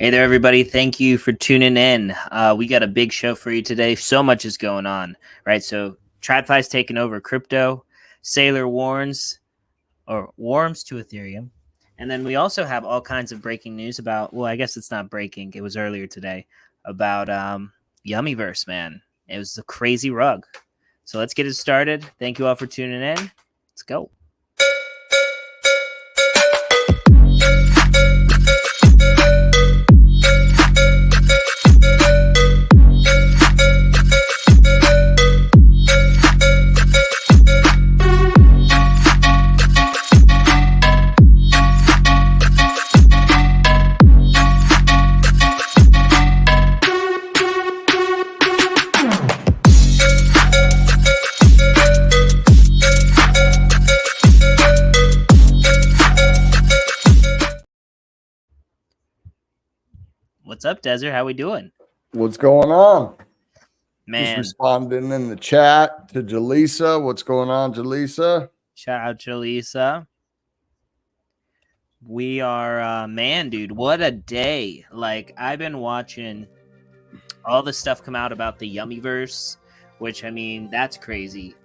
Hey there, everybody. Thank you for tuning in. We got a big show for you today. So much is going on, right? So TradFi's taking over crypto. Saylor warms to Ethereum. And then we also have all kinds of breaking news about, well, I guess it's not breaking. It was earlier today about Yummyverse, man. It was a crazy rug. So let's get it started. Thank you all for tuning in. Let's go. What's up, Desert? How we doing? What's going on? Man. Just responding in the chat to Jaleesa. What's going on, Jaleesa? Shout out Jaleesa. We are, man, dude, what a day. Like, I've been watching all the stuff come out about the Yummyverse, which, I mean, that's crazy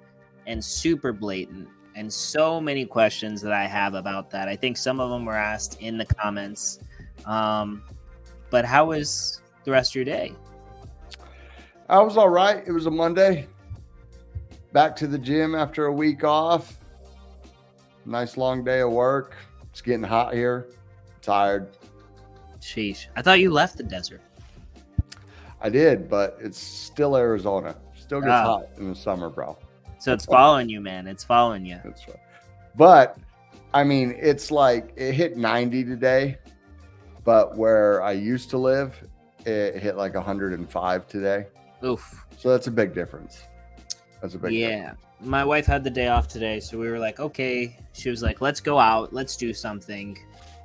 and super blatant. And so many questions that I have about that. I think some of them were asked in the comments. But how was the rest of your day? I was all right. It was a Monday. Back to the gym after a week off. Nice long day of work. It's getting hot here. Tired. Sheesh. I thought you left the desert. I did, but it's still Arizona. Still gets hot in the summer, bro. So it's following you, man. It's following you. That's right. But, I mean, it's like it hit 90 today. But where I used to live, it hit like 105 today. Oof. So that's a big difference. That's a big difference. My wife had the day off today, so we were like, okay. She was like, let's go out. Let's do something.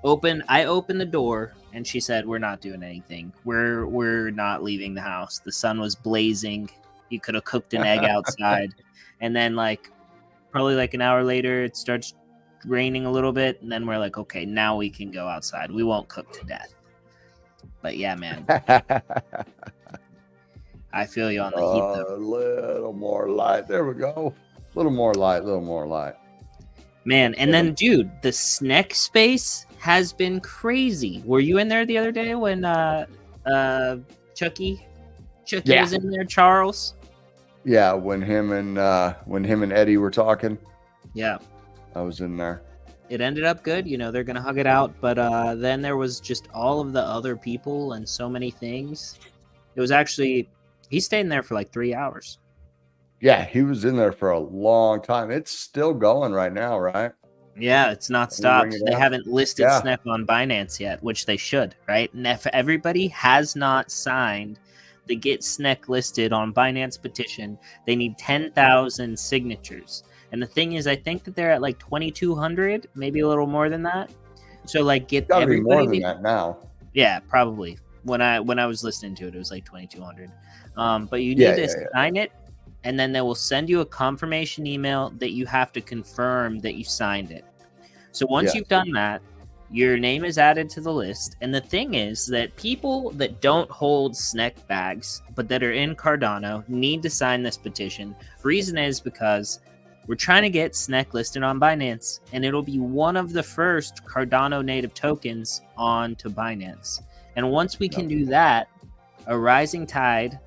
I opened the door, and she said, we're not doing anything. We're not leaving the house. The sun was blazing. You could have cooked an egg outside. And then, probably an hour later, it starts raining a little bit, and then we're like, okay, now we can go outside. We won't cook to death. But yeah, man. I feel you on the heat, though. A little more light. There we go. A little more light, Man, and then, dude, the SNEC space has been crazy. Were you in there the other day when Chucky was in there, Charles? Yeah, when him and Eddie were talking. Yeah. I was in there. It ended up good. They're going to hug it out. But then there was just all of the other people and so many things. It was actually, he stayed in there for 3 hours. Yeah, he was in there for a long time. It's still going right now, right? Yeah, it's not stopped. They haven't listed SNEC on Binance yet, which they should, right? And if everybody has not signed the Get SNEC listed on Binance petition, they need 10,000 signatures. And the thing is, I think that they're at 2,200, maybe a little more than that. So get gotta be everybody more than that now. Yeah, probably. When I was listening to it, it was 2,200. But you need to sign it, and then they will send you a confirmation email that you have to confirm that you signed it. So once you've done that, your name is added to the list. And the thing is that people that don't hold SNEC bags, but that are in Cardano, need to sign this petition. Reason is because we're trying to get SNEC listed on Binance, and it'll be one of the first Cardano native tokens onto Binance. And once we can do that, a rising tide,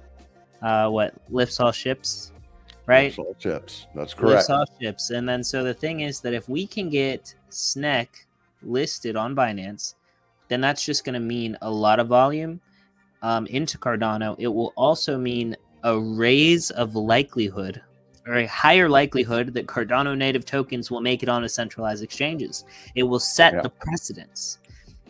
lifts all ships, right? Lifts all ships. That's correct. Lifts all ships. And then so the thing is that if we can get SNEC listed on Binance, then that's just going to mean a lot of volume into Cardano. It will also mean a raise of likelihood, or a higher likelihood, that Cardano native tokens will make it onto centralized exchanges. It will set the precedence.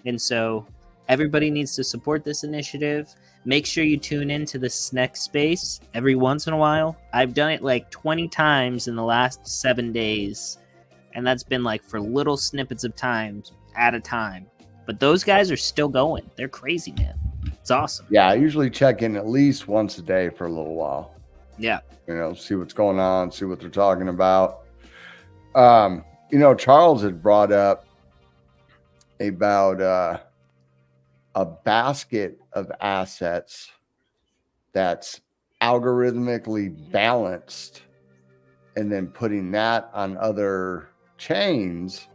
And so everybody needs to support this initiative. Make sure you tune into the SNEC space every once in a while. I've done it 20 times in the last 7 days. And that's been for little snippets of time at a time. But those guys are still going. They're crazy, man. It's awesome. Yeah, I usually check in at least once a day for a little while. Yeah. See what's going on, see what they're talking about. Charles had brought up about a basket of assets that's algorithmically balanced and then putting that on other chains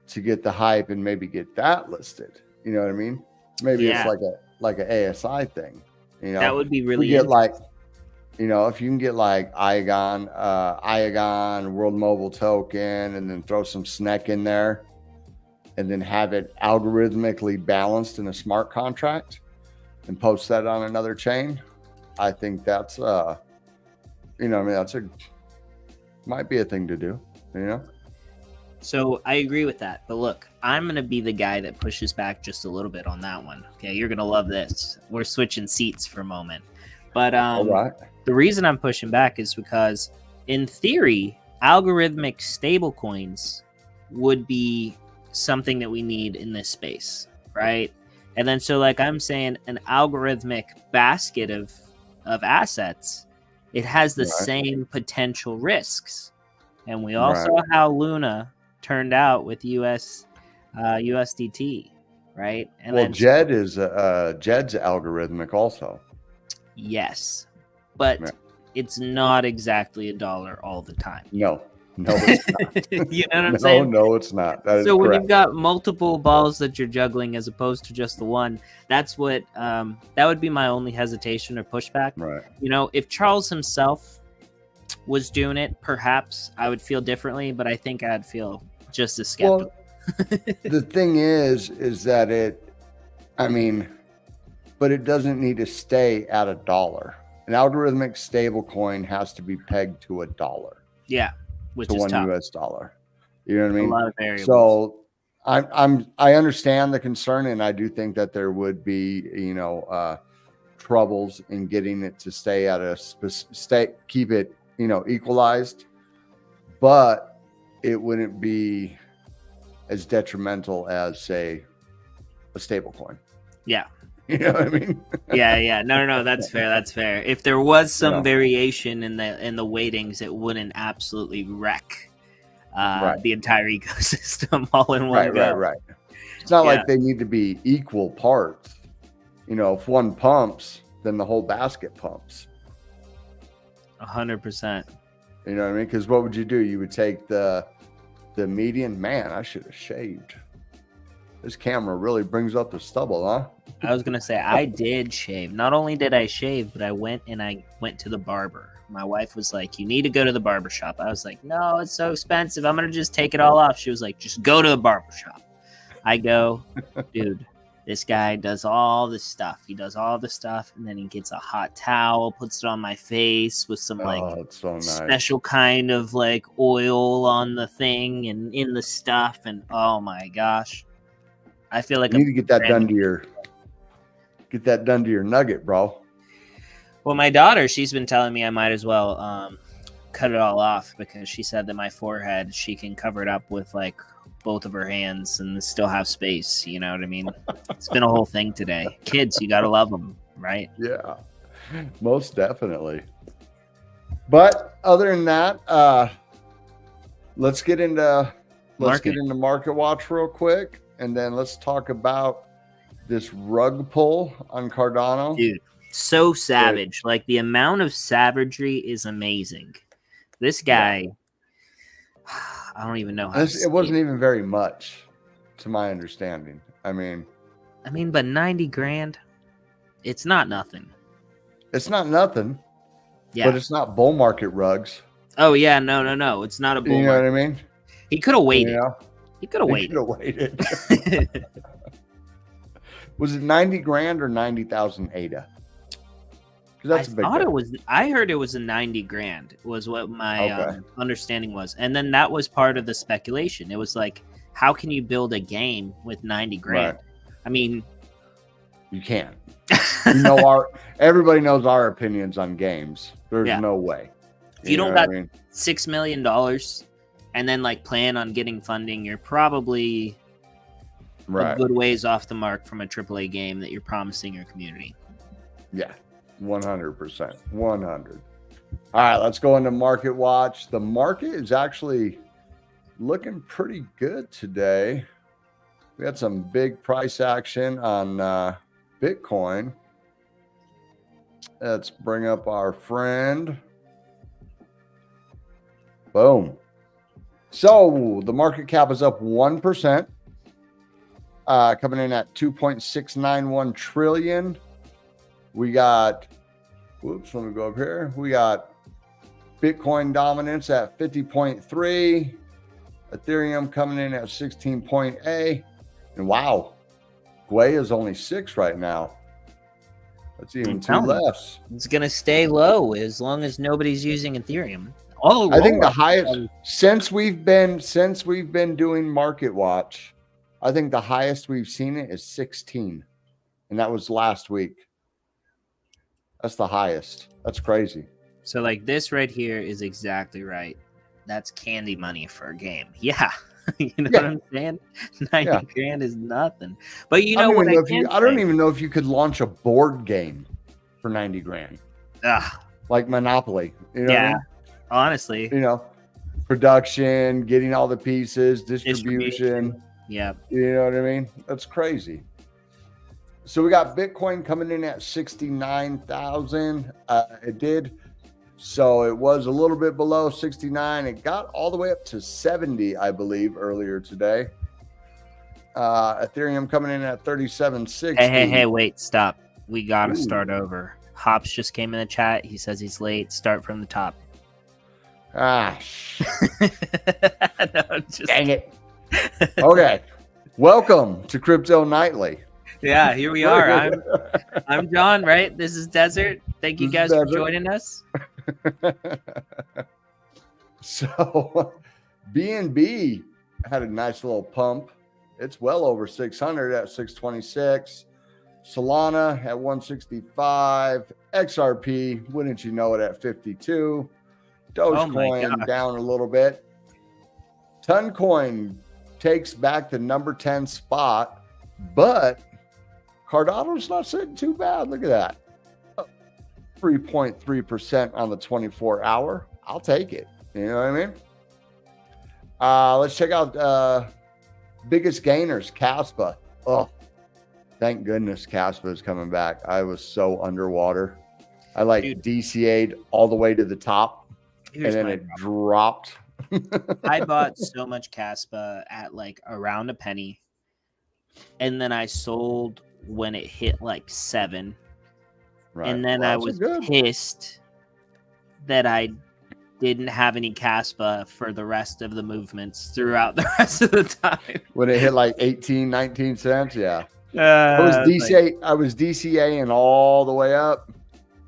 to get the hype and maybe get that listed. You know what I mean? Maybe it's like a ASI thing. You know, that would be really we get like, you know, if you can get like Iagon, World Mobile Token, and then throw some SNEC in there, and then have it algorithmically balanced in a smart contract, and post that on another chain. I think that's, you know, I mean, that's might be a thing to do. You know. So I agree with that. But look, I'm going to be the guy that pushes back just a little bit on that one. Okay, you're going to love this. We're switching seats for a moment. But All right. the reason I'm pushing back is because, in theory, algorithmic stablecoins would be something that we need in this space, right? And then so like I'm saying, an algorithmic basket of assets, it has the same potential risks. And we all saw how Luna turned out with USDT, right? And well, then Jed's algorithmic also. Yes, but it's not exactly $1 all the time. No, it's not. You know what I'm saying? No, it's not. That is so when correct. you've got multiple balls that you're juggling as opposed to just the one, that's what that would be my only hesitation or pushback. Right. You know, if Charles himself was doing it, perhaps I would feel differently, but I think I'd feel just as skeptical. Well, the thing is that but it doesn't need to stay at $1. An algorithmic stable coin has to be pegged to $1. Yeah, which to is $1 tough. US dollar. You know what I mean? A lot of variables. So I understand the concern, and I do think that there would be, you know, troubles in getting it to stay at a keep it, you know, equalized, but it wouldn't be as detrimental as, say, a stable coin. Yeah. You know what I mean? Yeah. No, that's fair. That's fair. If there was some variation in the weightings, it wouldn't absolutely wreck the entire ecosystem all in one go. Right. It's not like they need to be equal parts. You know, if one pumps, then the whole basket pumps. 100%. You know what I mean? Because what would you do? You would take the median. Man, I should have shaved. This camera really brings up the stubble, huh? I was gonna say I did shave. Not only did I shave, but I went to the barber. My wife was like, "You need to go to the barber shop." I was like, "No, it's so expensive. I'm gonna just take it all off." She was like, "Just go to the barber shop." I go, dude. This guy does all this stuff. He does all the stuff, and then he gets a hot towel, puts it on my face with some it's so nice. Special kind of like oil on the thing and in the stuff, and oh my gosh, I feel like you need to get that done to your nugget, bro. Well, my daughter, she's been telling me I might as well cut it all off because she said that my forehead, she can cover it up with like both of her hands and still have space. You know what I mean? It's been a whole thing today. Kids, you gotta love them, right? Yeah, most definitely. But other than that, let's get into Market Watch real quick, and then let's talk about this rug pull on Cardano. Dude, so savage. Like the amount of savagery is amazing. This guy, I don't even know how it wasn't even very much, to my understanding. I mean, but 90 grand, it's not nothing. It's not nothing. Yeah. But it's not bull market rugs. Oh yeah, no. It's not a bull market. You know what I mean? He could have waited. Yeah. He could have waited. Was it 90 grand or 90,000 ADA? That's a big difference. I heard it was a 90 grand was what my understanding was. And then that was part of the speculation. It was like, how can you build a game with 90 grand? Right. I mean, you can't. You know, everybody knows our opinions on games. There's no way. If you don't got $6 million and then like plan on getting funding, you're probably a good ways off the mark from a AAA game that you're promising your community. Yeah, 100%. 100. All right, let's go into Market Watch. The market is actually looking pretty good today. We had some big price action on Bitcoin. Let's bring up our friend. Boom. So the market cap is up 1%, coming in at 2.691 trillion. We got, whoops, let me go up here. We got Bitcoin dominance at 50.3, Ethereum coming in at 16.8, and wow, Gwei is only 6 right now. That's even 2 less. It's gonna stay low as long as nobody's using Ethereum. I think the highest since we've been doing Market Watch, I think the highest we've seen it is 16, and that was last week. That's the highest. That's crazy. So like this right here is exactly right. That's candy money for a game. Yeah. You know what I'm saying? 90 grand is nothing. But you know what I don't even know if you could launch a board game for 90 grand. Like Monopoly. You know what I mean? Honestly. You know, production, getting all the pieces, distribution. Yeah. You know what I mean? That's crazy. So we got Bitcoin coming in at 69,000. It did. So it was a little bit below 69. It got all the way up to 70, I believe, earlier today. Ethereum coming in at 37.60. Hey, wait, stop. We got to start over. Hops just came in the chat. He says he's late. Start from the top. No, dang it. Okay. Welcome to Crypto Nightly. Yeah, here we are. I'm John, right? This is Desert. Thank you guys for joining us. So BNB had a nice little pump. It's well over 600 at 626. Solana at 165. XRP, wouldn't you know it, at 52. Dogecoin down a little bit. Toncoin takes back the number 10 spot, but Cardano's not sitting too bad. Look at that. 3.3% on the 24-hour. I'll take it. You know what I mean? Let's check out biggest gainers, Caspa. Oh, thank goodness Caspa is coming back. I was so underwater. I DCA'd all the way to the top, and then it dropped. I bought so much Caspa at around a penny, and then I sold when it hit 7. Right. And then I was pissed that I didn't have any Caspa for the rest of the movements throughout the rest of the time. When it hit 18, 19 cents, yeah. I was DCAing all the way up,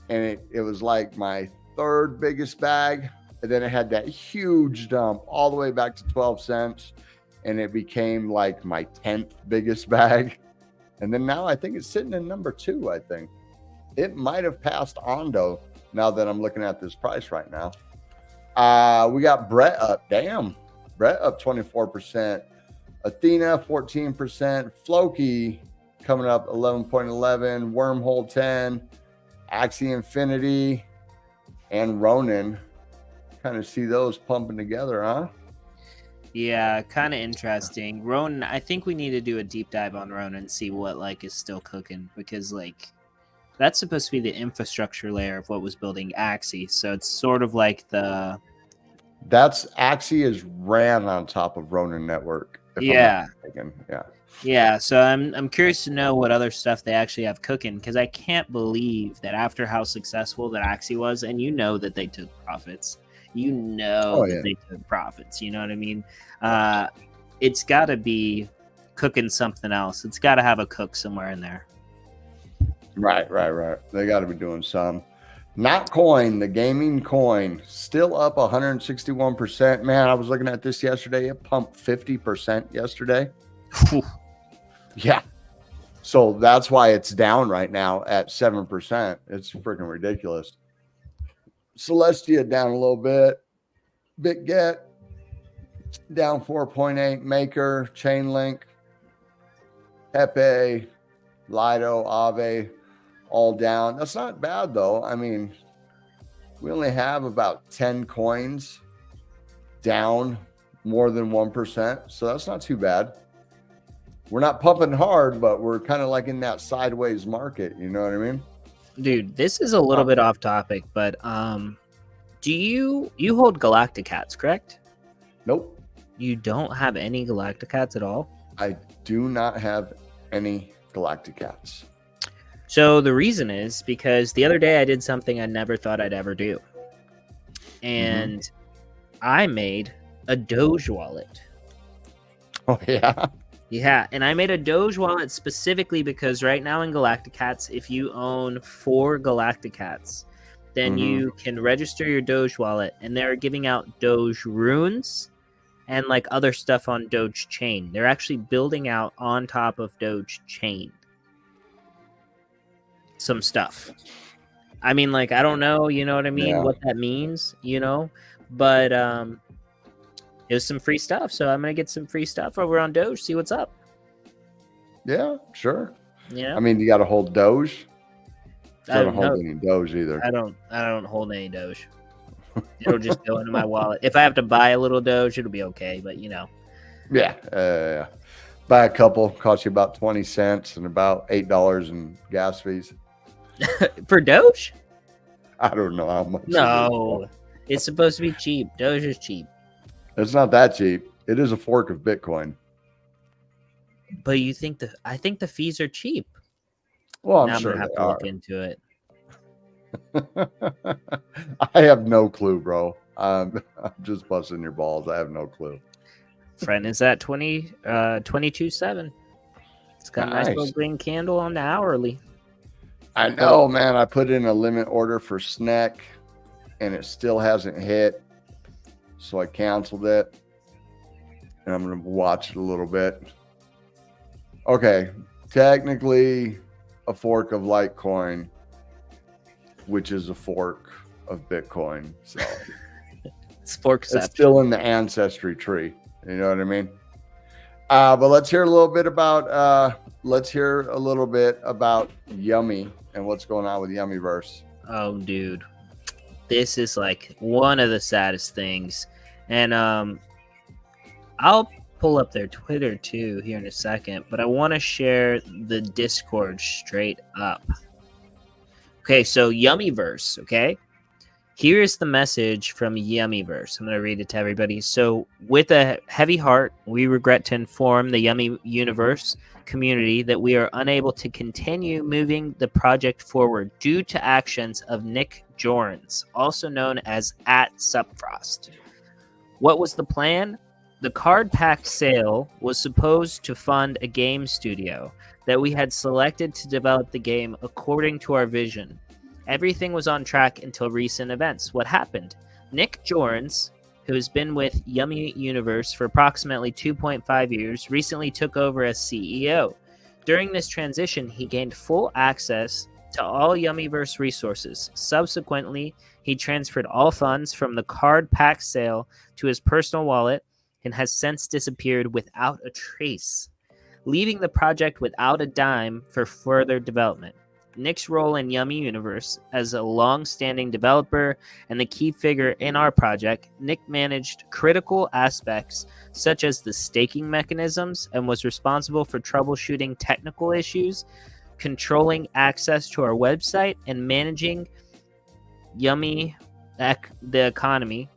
and it was my 3rd biggest bag. And then it had that huge dump all the way back to 12 cents, and it became my 10th biggest bag. And then now I think it's sitting in number 2, I think. It might have passed Ondo now that I'm looking at this price right now. We got Brett up. Damn. Brett up 24%. Athena, 14%. Floki coming up 11.11. Wormhole 10. Axie Infinity. And Ronin. Kind of see those pumping together, huh? Yeah, kind of interesting. Ronin, I think we need to do a deep dive on Ronin and see what is still cooking, because that's supposed to be the infrastructure layer of what was building Axie. So it's sort of Axie is ran on top of Ronin Network. Yeah. Yeah. So I'm curious to know what other stuff they actually have cooking, because I can't believe that after how successful that Axie was, and that they took profits. They took profits. You know what I mean? It's got to be cooking something else. It's got to have a cook somewhere in there. Right. They got to be doing some. Not Coin, the gaming coin, still up 161%. Man, I was looking at this yesterday. It pumped 50% yesterday. Yeah. So that's why it's down right now at 7%. It's freaking ridiculous. Celestia down a little bit. BitGet down 4.8. Maker, Chainlink, Pepe, Lido, Aave, all down. That's not bad though. I mean, we only have about 10 coins down more than 1%, so that's not too bad. we're not pumping hard, but we're kind of like in that sideways market. You know what I mean? Dude, this is a little bit off topic, but do you hold Galacticats, correct? Nope. You don't have any Galacticats at all? I do not have any Galacticats. So the reason is because the other day I did something I never thought I'd ever do. And I made a Doge wallet. Oh, yeah? Yeah, and I made a Doge wallet specifically because right now in Galacticats, if you own 4 Galacticats, then you can register your Doge wallet, and they're giving out Doge runes and like other stuff on Doge chain. They're actually building out on top of Doge chain some stuff. I mean, like, I don't know, you know what I mean, what that means, you know, but it was some free stuff, so I'm gonna get some free stuff over on Doge, see what's up. Yeah, sure. Yeah, I mean, you got to hold Doge. I don't hold no, any Doge either. I don't hold any Doge. It'll just go into my wallet. If I have to buy a little Doge, it'll be okay, but you know. Yeah. Buy a couple, cost you about 20 cents and about $8 in gas fees. For Doge? I don't know how much. No, it's supposed to be cheap. Doge is cheap. It's not that cheap. It is a fork of Bitcoin. But you think I think the fees are cheap. Well, Now I'm sure I'm gonna have to look into it. I have no clue, bro. I'm just busting your balls. I have no clue. Friend is at 22.7. It's got a nice little green candle on the hourly. I know, man. I put in a limit order for SNEC and it still hasn't hit. So I canceled it. And I'm going to watch it a little bit. Okay. Technically a fork of Litecoin, which is a fork of Bitcoin. So it's forkception. It's still in the ancestry tree. You know what I mean? But let's hear a little bit about Yummy and what's going on with Yummyverse. Oh, dude, this is like one of the saddest things, and I'll pull up their Twitter too here in a second, but I want to share the Discord straight up. Okay, so Yummyverse. Okay. Here is the message from Yummyverse. I'm going to read it to everybody. So, with a heavy heart, we regret to inform the Yummy Universe community that we are unable to continue moving the project forward due to actions of Nick Jorans, also known as @Supfrost. What was the plan? The card pack sale was supposed to fund a game studio that we had selected to develop the game according to our vision. Everything was on track until recent events. What happened? Nick Jorans, who has been with Yummy Universe for approximately 2.5 years, recently took over as CEO. During this transition, he gained full access to all Yummyverse resources. Subsequently, he transferred all funds from the card pack sale to his personal wallet and has since disappeared without a trace, leaving the project without a dime for further development. Nick's role in Yummy Universe as a long-standing developer and the key figure in our project, Nick managed critical aspects such as the staking mechanisms and was responsible for troubleshooting technical issues, controlling access to our website, and managing Yummy the economy,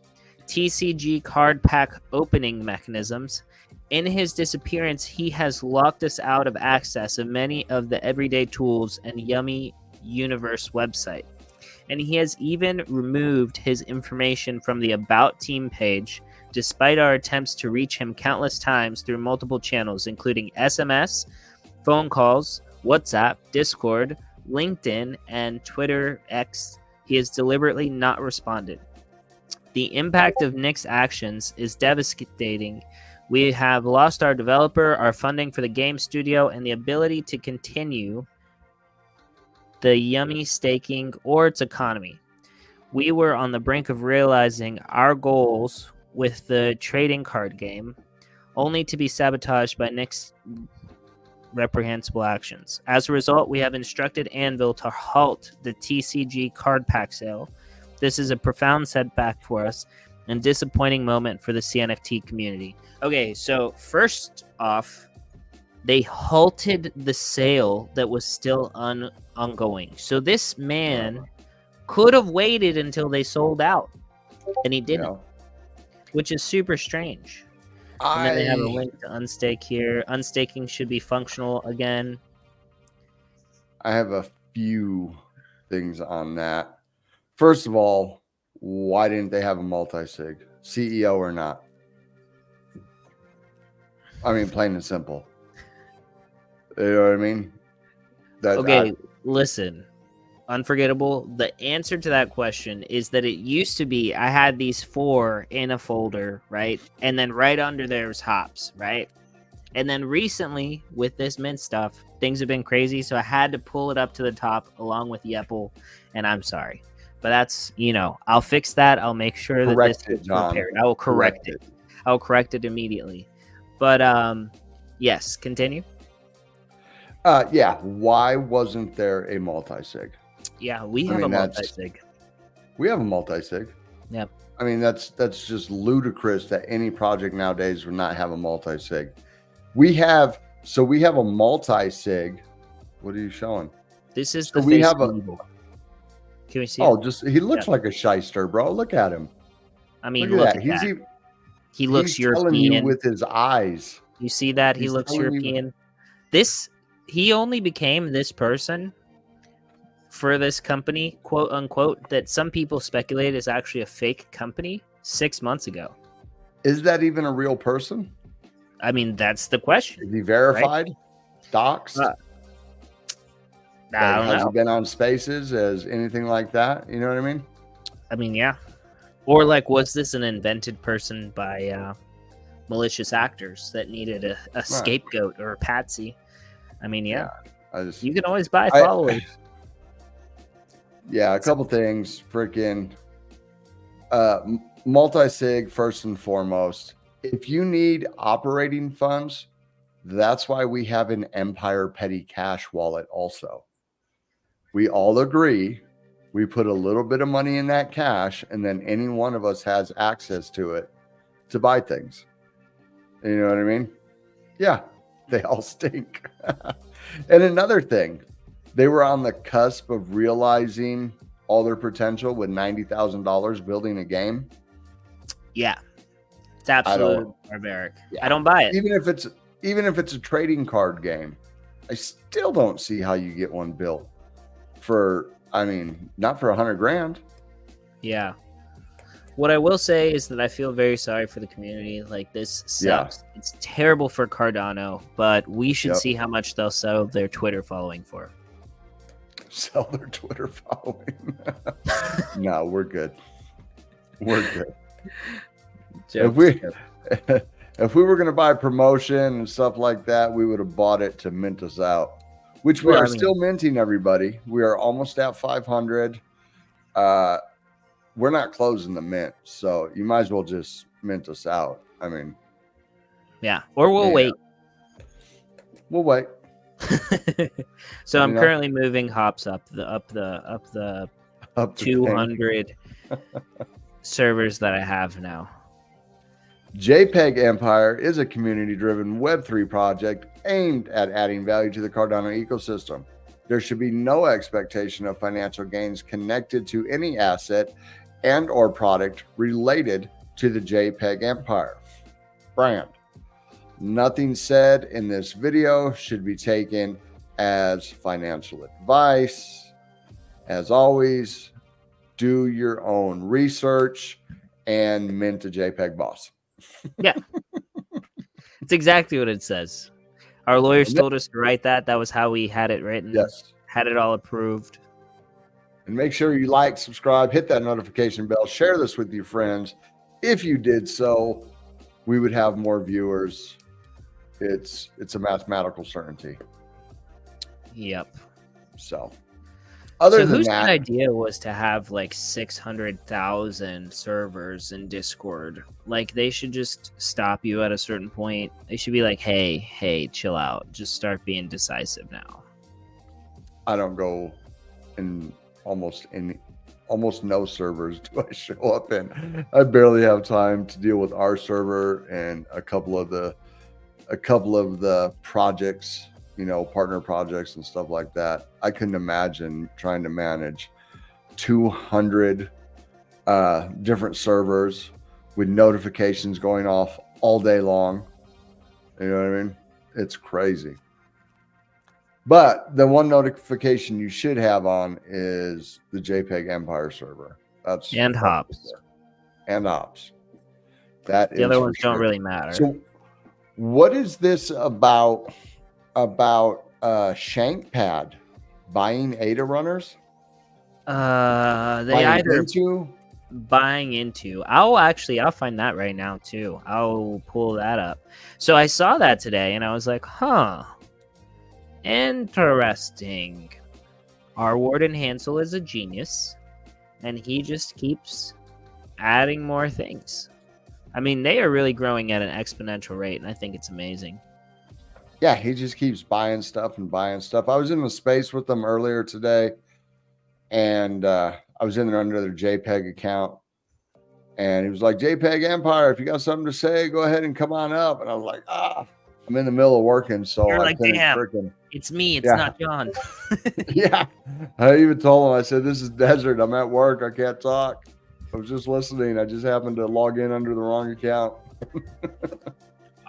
TCG card pack opening mechanisms. In his disappearance, he has locked us out of access of many of the everyday tools and Yummy Universe website. And he has even removed his information from the About Team page, despite our attempts to reach him countless times through multiple channels, including SMS, phone calls, WhatsApp, Discord, LinkedIn, and Twitter X. He has deliberately not responded. The impact of Nick's actions is devastating. We have lost our developer, our funding for the game studio, and the ability to continue the Yummy staking or its economy. We were on the brink of realizing our goals with the trading card game, only to be sabotaged by Nick's reprehensible actions. As a result, we have instructed Anvil to halt the TCG card pack sale. This is a profound setback for us and disappointing moment for the CNFT community. Okay, so first off, they halted the sale that was still ongoing. So this man could have waited until they sold out, and he didn't, which is super strange. And then they have a link to unstake here. Unstaking should be functional again. I have a few things on that. First of all, why didn't they have a multi-sig? CEO or not? I mean, plain and simple. You know what I mean? Listen. Unforgettable. The answer to that question is that it used to be I had these 4 in a folder, right? And then right under there was hops, right? And then recently with this mint stuff, things have been crazy, so I had to pull it up to the top along with Yepple, and I'm sorry. But that's, I'll fix that. I'll make sure that this is repaired. I will correct it. I'll correct it immediately. But yes, continue. Why wasn't there a multi-sig? Yeah, we have a multi-sig. We have a multi-sig. Yep. I mean, that's just ludicrous that any project nowadays would not have a multi-sig. We have a multi-sig. What are you showing? This is the face of evil. Can we see? Oh, he looks like a shyster, bro. Look at him. I mean, look at that. He looks European. Telling you with his eyes. You see that? He looks European. He only became this person for this company, quote unquote, that some people speculate is actually a fake company 6 months ago. Is that even a real person? I mean, that's the question. Is he verified? Right? Doxed? I don't know. Has he been on Spaces as anything like that? You know what I mean? I mean, yeah. Or was this an invented person by malicious actors that needed a scapegoat or a patsy? I mean, yeah. You can always buy followers. A couple things. Freaking multi-sig first and foremost. If you need operating funds, that's why we have an Empire Petty Cash wallet also. We all agree we put a little bit of money in that cash, and then any one of us has access to it to buy things. You know what I mean? Yeah, they all stink. And another thing, they were on the cusp of realizing all their potential with $90,000 building a game. Yeah. It's absolutely barbaric. Yeah. I don't buy it. Even if it's a trading card game, I still don't see how you get one built for, not for $100,000. Yeah. What I will say is that I feel very sorry for the community. This sucks. Yeah. It's terrible for Cardano, but we should see how much they'll sell their Twitter following for. Sell their Twitter following? No, we're good. We're good. If we were going to buy promotion and stuff like that, we would have bought it to mint us out, which we are still minting, everybody. We are almost at 500. We're not closing the mint, so you might as well just mint us out. Yeah, or we'll wait. We'll wait. So I'm currently moving hops up the 200 servers that I have now. JpG Empire is a community-driven Web3 project aimed at adding value to the Cardano ecosystem. There should be no expectation of financial gains connected to any asset and or product related to the JpG Empire brand. Nothing said in this video should be taken as financial advice. As always, do your own research and mint a JpG boss. Yeah. It's exactly what it says. Our lawyers told us to write that. That was how we had it written. Yes. Had it all approved. And make sure you like, subscribe, hit that notification bell, share this with your friends. If you did so, we would have more viewers. It's a mathematical certainty. Yep. So other than whose that, idea was to have 600,000 servers in Discord? They should just stop you at a certain point. They should be like, hey, chill out. Just start being decisive now. I don't go in almost no servers do I show up in. I barely have time to deal with our server and a couple of the a couple of the projects, partner projects and stuff like that. I couldn't imagine trying to manage 200 different servers with notifications going off all day long. You know what I mean? It's crazy. But the one notification you should have on is the JPEG Empire server. And hops. And hops. That the other ones don't really matter. So what is this about Shankpad buying ADA runners? Buying into. I'll find that right now too. I'll pull that up. So I saw that today and I was like, interesting. Our Warden Hansel is a genius and he just keeps adding more things. I mean, they are really growing at an exponential rate, and I think it's amazing. Yeah, he just keeps buying stuff and buying stuff. I was in the space with them earlier today, and I was in there under their JPEG account, and he was like, JPG Empire, if you got something to say, go ahead and come on up. And I was like, I'm in the middle of working, so you're I like, damn, it's me, it's not John. Yeah, I even told him, I said, this is desert. I'm at work. I can't talk. I was just listening. I just happened to log in under the wrong account.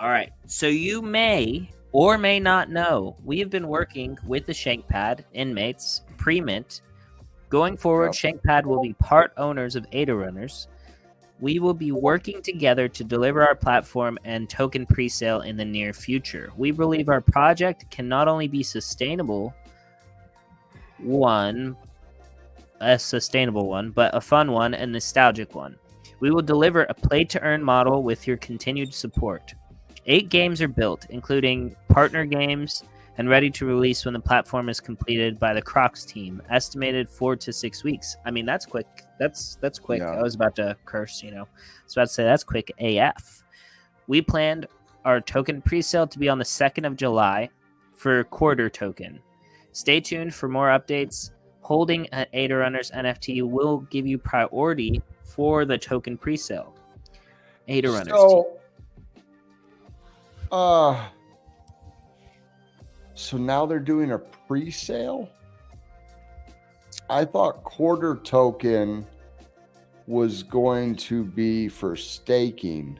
All right. So you may or may not know, we have been working with the Shankpad inmates pre-mint. Going forward, Shankpad will be part owners of ADA runners. We will be working together to deliver our platform and token presale in the near future. We believe our project can not only be a sustainable one, but a fun one and nostalgic one. We will deliver a play-to-earn model with your continued support. 8 games are built, including partner games, and ready to release when the platform is completed by the Crocs team, estimated 4 to 6 weeks. I mean, that's quick. That's quick. Yeah. I was about to curse, I was about to say that's quick AF. We planned our token presale to be on the 2nd of July for quarter token. Stay tuned for more updates. Holding an ADA Runners NFT will give you priority for the token presale. ADA Runners. So now they're doing a presale? I thought quarter token was going to be for staking.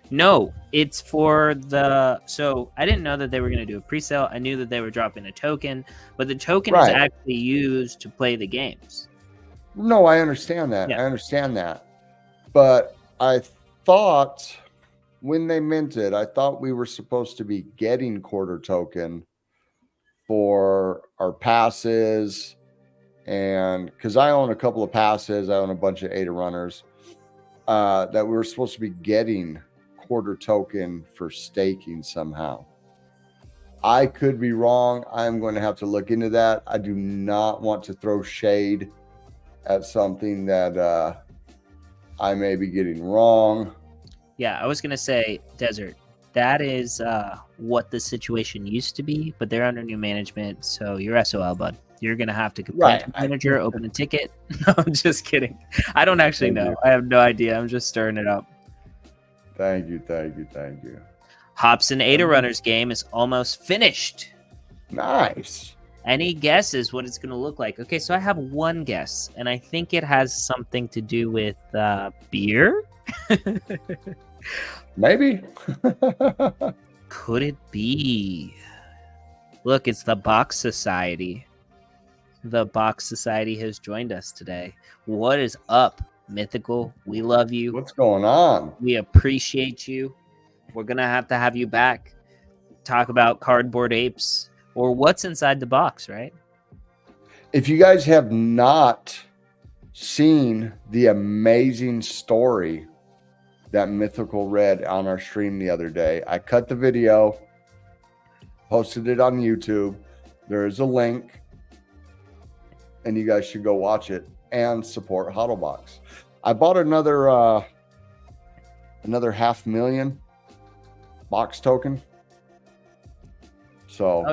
No, it's for the... So I didn't know that they were going to do a presale. I knew that they were dropping a token, but the token is actually used to play the games. No, I understand that. Yeah. I understand that. But I thought when they minted, I thought we were supposed to be getting quarter token for our passes. And because I own a couple of passes, I own a bunch of ADA runners, that we were supposed to be getting quarter token for staking somehow. I could be wrong. I'm going to have to look into that. I do not want to throw shade at something that I may be getting wrong. Yeah, I was going to say, Desert, that is what the situation used to be, but they're under new management, so you're SOL, bud. You're going to have to complain to the manager, open a ticket. No, I'm just kidding. I don't actually know. I have no idea. I'm just stirring it up. Thank you. Hops and ADA Runners game is almost finished. Nice. Any guesses what it's going to look like? Okay, so I have one guess, and I think it has something to do with beer. Maybe. Could it be? Look, it's the Box Society. The Box Society has joined us today. What is up, Mythical? We love you. What's going on? We appreciate you. We're going to have you back. Talk about cardboard apes or what's inside the box, right? If you guys have not seen the amazing story that Mythical read on our stream the other day, I cut the video, posted it on YouTube. There is a link, and you guys should go watch it and support HODLBox. I bought another 500,000 box token. So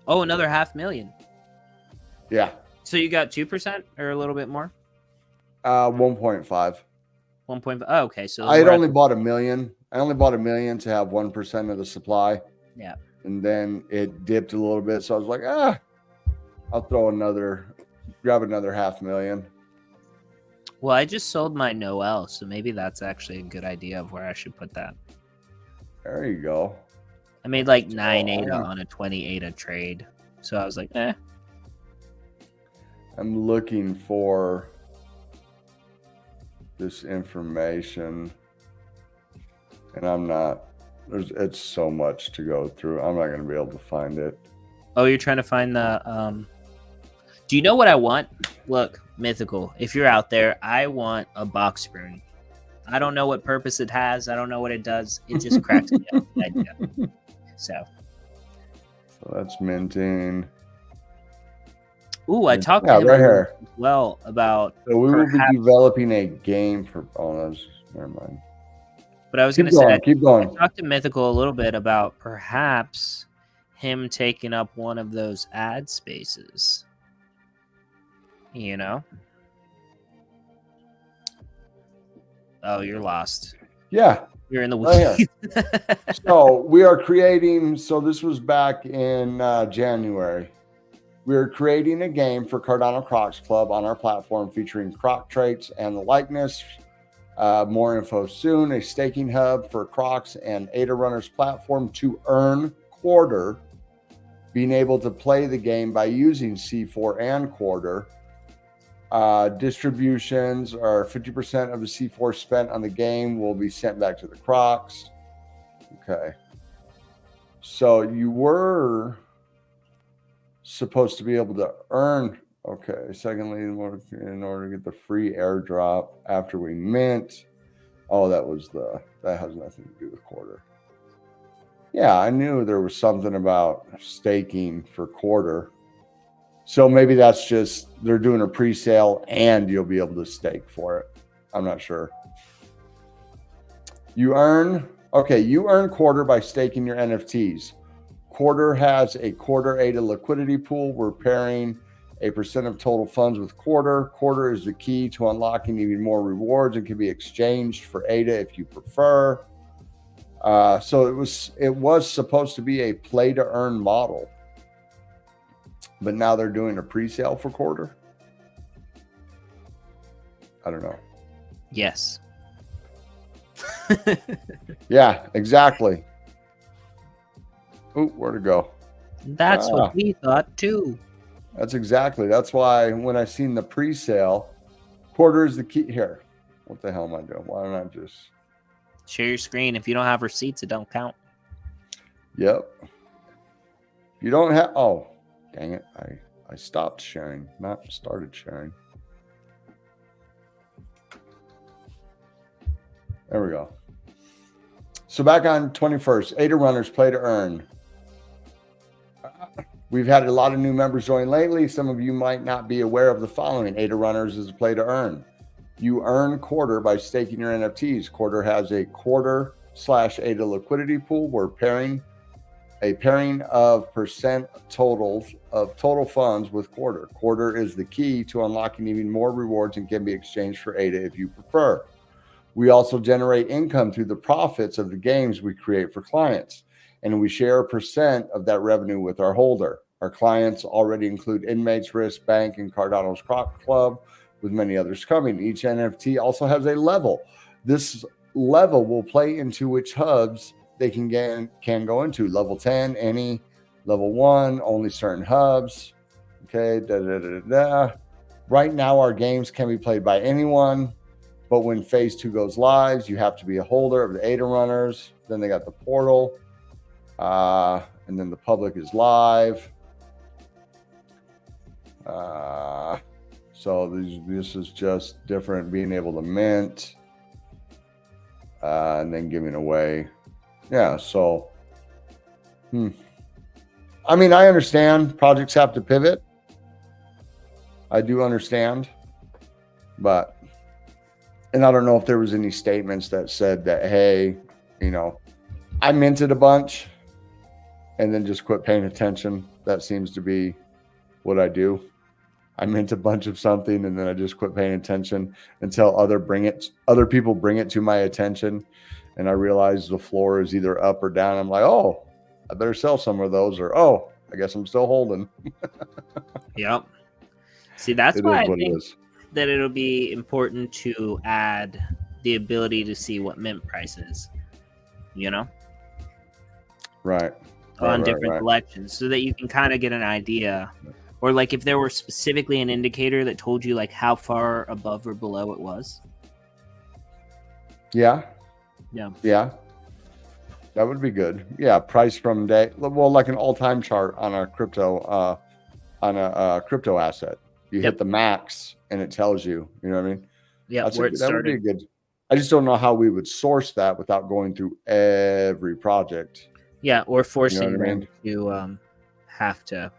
another 500,000. Yeah. So you got 2% or a little bit more? 1.5. 1.5. Oh, okay. So I had only bought 1 million, I only bought 1 million to have 1% of the supply. Yeah. And then it dipped a little bit. So I was like, I'll grab another 500,000. Well, I just sold my Noel, so maybe that's actually a good idea of where I should put that. There you go. I made like 9 ADA on a 20 ADA trade. So I was like, I'm looking for this information. And I'm not. It's so much to go through. I'm not going to be able to find it. Oh, you're trying to find the... Do you know what I want? Look, Mythical, if you're out there, I want a box spoon. I don't know what purpose it has. I don't know what it does. It just cracks me up, the idea. So that's minting. Ooh, I talked to him right here. as well about... So we will be developing a game for... Oh, that's... Never mind. But I was going to say... Keep going. I talked to Mythical a little bit about perhaps him taking up one of those ad spaces. You know? Oh, you're lost. Yeah. You're in the weeds. So we are creating... So this was back in January. We're creating a game for Cardano Crocs Club on our platform featuring croc traits and the likeness. More info soon. A staking hub for Crocs and ADA Runners platform to earn quarter. Being able to play the game by using C4 and quarter. Distributions are 50% of the C4 spent on the game will be sent back to the Crocs. Okay. So you were supposed to be able to earn. Okay. Secondly, in order to get the free airdrop after we mint. Oh, that has nothing to do with quarter. Yeah, I knew there was something about staking for quarter. So maybe that's just they're doing a pre-sale and you'll be able to stake for it. I'm not sure. You earn quarter by staking your NFTs. Quarter has a quarter ADA liquidity pool. We're pairing a % of total funds with quarter. Quarter is the key to unlocking even more rewards and can be exchanged for ADA if you prefer. So it was supposed to be a play to earn model. But now they're doing a pre-sale for quarter. I don't know. Yes. Yeah, exactly. Ooh, where to go? That's what we thought too. That's why when I seen the pre-sale, quarter is the key here. What the hell am I doing? Why don't I just share your screen? If you don't have receipts, it don't count. Yep. You don't have... Oh, dang it. I stopped sharing, not started sharing. There we go. So back on 21st, ADA Runners play to earn. We've had a lot of new members join lately. Some of you might not be aware of the following. ADA Runners is a play to earn. You earn quarter by staking your NFTs. Quarter has a quarter/ADA liquidity pool. We're pairing of % totals of total funds with quarter. Quarter is the key to unlocking even more rewards and can be exchanged for ADA if you prefer. We also generate income through the profits of the games we create for clients, and we share a % of that revenue with our holder. Our clients already include Inmates, Risk, Bank, and Cardano's Croc Club, with many others coming. Each NFT also has a level. This level will play into which hubs they can go into. Level 10, any. Level 1, only certain hubs. Okay, Right now, our games can be played by anyone, but when phase 2 goes live, you have to be a holder of the ADA Runners. Then they got the portal, and then the public is live. So this is just different, being able to mint and then giving away. Yeah, so I mean, I understand projects have to pivot. I do understand, but and I don't know if there was any statements that said that, hey, I minted a bunch and then just quit paying attention. That seems to be what I do. I mint a bunch of something and then I just quit paying attention until other people bring it to my attention. and I realize the floor is either up or down. I'm like, oh, I better sell some of those, or oh, I guess I'm still holding. Yep. See, that's It why is I what it think is. that it'll be important to add the ability to see what mint price is, you know, Right. on different collections, so that you can kind of get an idea. Or like if there were specifically an indicator that told you like how far above or below it was. Yeah. Yeah. Yeah. That would be good. Yeah. Price from day. Well, like an all-time chart on a crypto, crypto asset. You hit the max and it tells you, you know what I mean? Yeah. That would be good. I just don't know how we would source that without going through every project. Yeah. Or forcing you know them to have to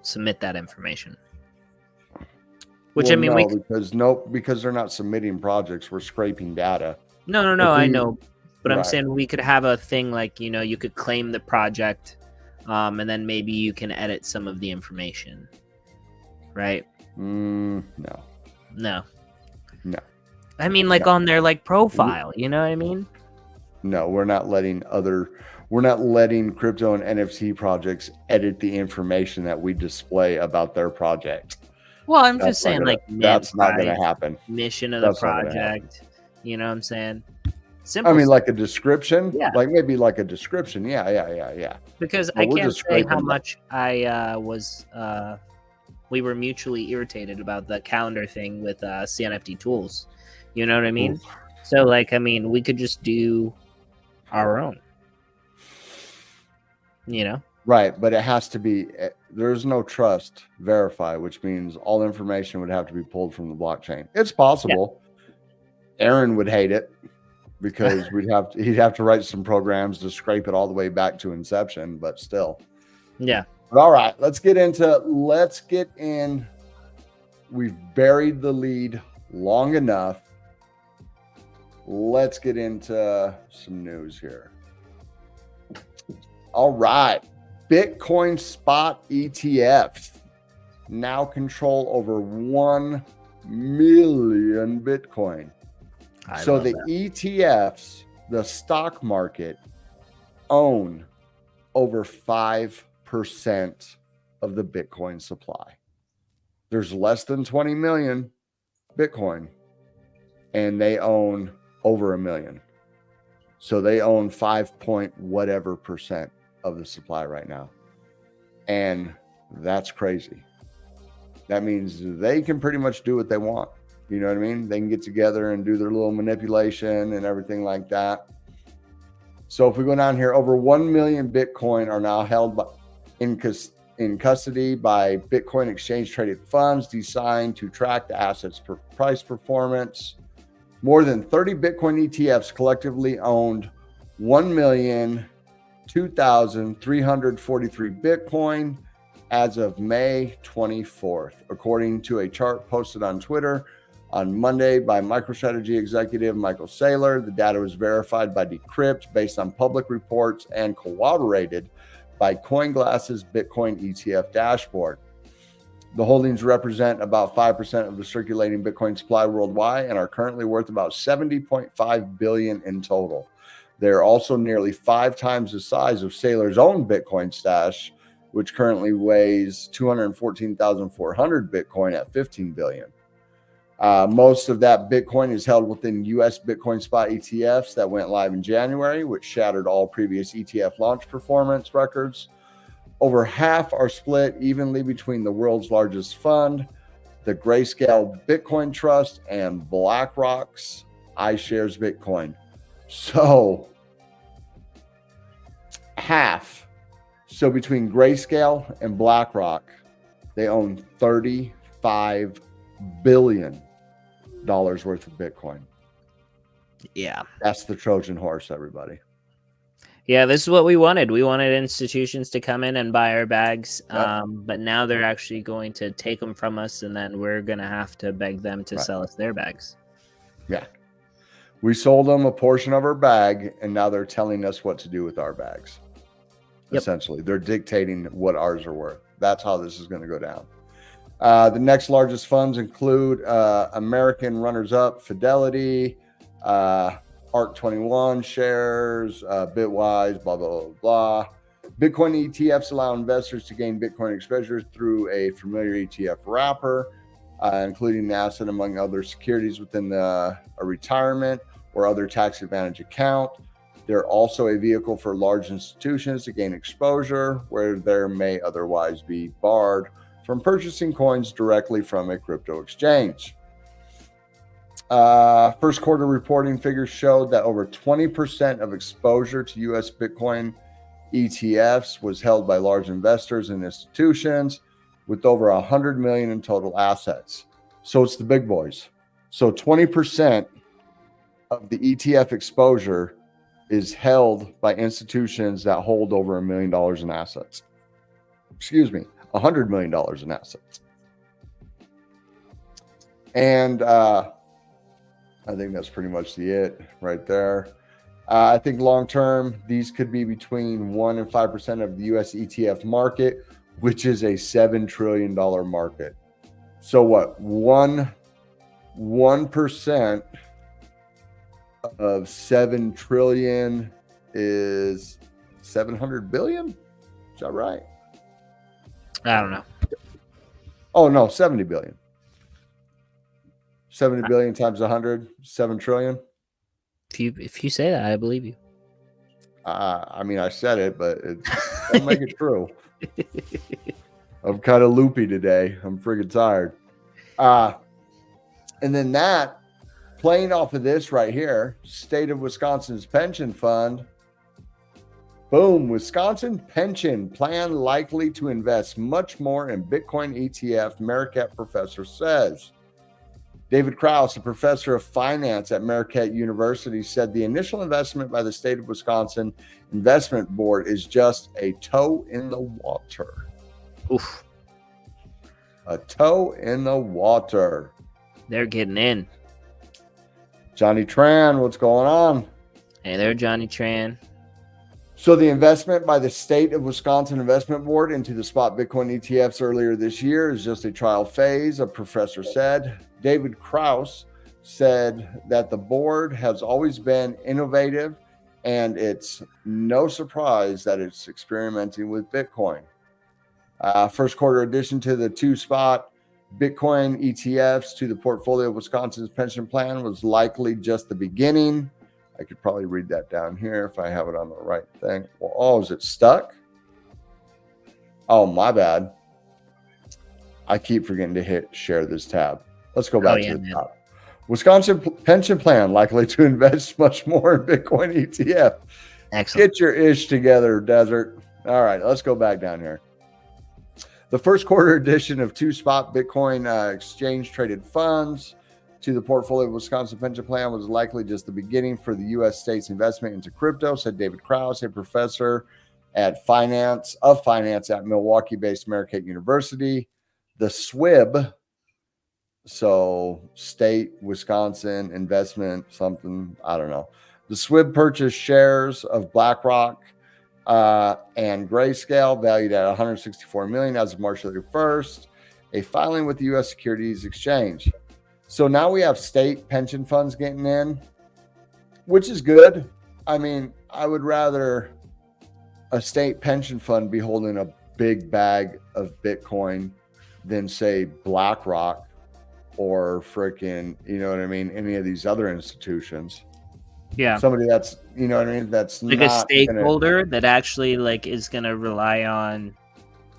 submit that information. Which, well, I mean, because they're not submitting projects, we're scraping data. No, I know, but I'm saying we could have a thing like, you know, you could claim the project, and then maybe you can edit some of the information, right? No. I mean, like on their like profile, you know what I mean? No, we're not letting crypto and NFT projects edit the information that we display about their project. Well, I'm just saying, like, that's not going to happen. Mission of the project, you know what I'm saying? Simple. I mean, like a description, like maybe like a description. Yeah. Because I can't say how much we were mutually irritated about the calendar thing with CNFT tools. You know what I mean? Oof. So, like, I mean, we could just do our own. You know? Right, but it has to be, there's no trust verify, which means all information would have to be pulled from the blockchain. It's possible. Yeah. Aaron would hate it because he'd have to write some programs to scrape it all the way back to inception, but still. Yeah. But all right, let's get in. We've buried the lead long enough. Let's get into some news here. All right. Bitcoin spot ETFs now control over 1 million Bitcoin. So the ETFs, the stock market, own over 5% of the Bitcoin supply. There's less than 20 million Bitcoin, and they own over 1 million. So they own 5.whatever% of the supply right now. And that's crazy. That means they can pretty much do what they want. You know what I mean? They can get together and do their little manipulation and everything like that. So if we go down here, over 1 million Bitcoin are now held in custody by Bitcoin exchange traded funds designed to track the asset's price performance. More than 30 Bitcoin ETFs collectively owned 1,002,343 Bitcoin as of May 24th, according to a chart posted on Twitter on Monday by MicroStrategy executive Michael Saylor. The data was verified by Decrypt based on public reports and corroborated by CoinGlass's Bitcoin ETF dashboard. The holdings represent about 5% of the circulating Bitcoin supply worldwide and are currently worth about $70.5 billion in total. They're also nearly 5 times the size of Saylor's own Bitcoin stash, which currently weighs 214,400 Bitcoin at $15 billion. Most of that Bitcoin is held within U.S. Bitcoin spot ETFs that went live in January, which shattered all previous ETF launch performance records. Over half are split evenly between the world's largest fund, the Grayscale Bitcoin Trust, and BlackRock's iShares Bitcoin. So, half. So between Grayscale and BlackRock, they own $35 billion worth of Bitcoin. Yeah. That's the Trojan horse, everybody. Yeah, this is what we wanted. We wanted institutions to come in and buy our bags, but now they're actually going to take them from us, and then we're going to have to beg them to sell us their bags. Yeah. We sold them a portion of our bag, and now they're telling us what to do with our bags. Yep. Essentially, they're dictating what ours are worth. That's how this is going to go down. The next largest funds include American runners-up, Fidelity, ARC21 shares, Bitwise, blah, blah, blah, blah. Bitcoin ETFs allow investors to gain Bitcoin exposure through a familiar ETF wrapper, including the asset among other securities within a retirement or other tax advantage account. They're also a vehicle for large institutions to gain exposure where there may otherwise be barred from purchasing coins directly from a crypto exchange. First quarter reporting figures showed that over 20% of exposure to U.S. Bitcoin ETFs was held by large investors and institutions with over 100 million in total assets. So it's the big boys. So 20% of the ETF exposure is held by institutions that hold over $1 million in assets. Excuse me, $100 million in assets. And I think that's pretty much it right there. I think long term, these could be between 1 and 5% of the US ETF market, which is a $7 trillion market. So what? 1% of 7 trillion is 700 billion? Is that right? I don't know. Oh, no, 70 billion. 70 billion times 100, 7 trillion. If you say that, I believe you. I mean, I said it, but it don't make it true. I'm kind of loopy today. I'm friggin' tired. And then that, playing off of this right here, State of Wisconsin's pension fund. Boom, Wisconsin pension plan likely to invest much more in Bitcoin ETF, Marquette professor says. David Krause, a professor of finance at Marquette University, said the initial investment by the State of Wisconsin Investment Board is just a toe in the water. Oof. A toe in the water. They're getting in. Johnny Tran, what's going on? Hey there, Johnny Tran. So the investment by the State of Wisconsin Investment Board into the spot Bitcoin ETFs earlier this year is just a trial phase, a professor said. David Krause said that the board has always been innovative and it's no surprise that it's experimenting with Bitcoin. First quarter addition to the 2-spot Bitcoin ETFs to the portfolio of Wisconsin's pension plan was likely just the beginning. I could probably read that down here if I have it on the right thing. Well, oh, is it stuck? Oh, my bad. I keep forgetting to hit share this tab. Let's go back to the top. Wisconsin pension plan likely to invest much more in Bitcoin ETF. Excellent. Get your ish together, Desert. All right, let's go back down here. The first quarter addition of 2-spot Bitcoin exchange traded funds to the portfolio of Wisconsin pension plan was likely just the beginning for the U.S. state's investment into crypto, said David Krause, a professor at finance at Milwaukee-based Marquette University. The SWIB, so State Wisconsin Investment something, I don't know. The SWIB purchased shares of BlackRock and Grayscale valued at $164 million as of March 31st, a filing with the U.S. Securities Exchange. So now we have state pension funds getting in, which is good. I mean, I would rather a state pension fund be holding a big bag of Bitcoin than, say, BlackRock or freaking, you know what I mean, any of these other institutions. Yeah. Somebody that's, you know what I mean, that's like not a stakeholder that actually like is going to rely on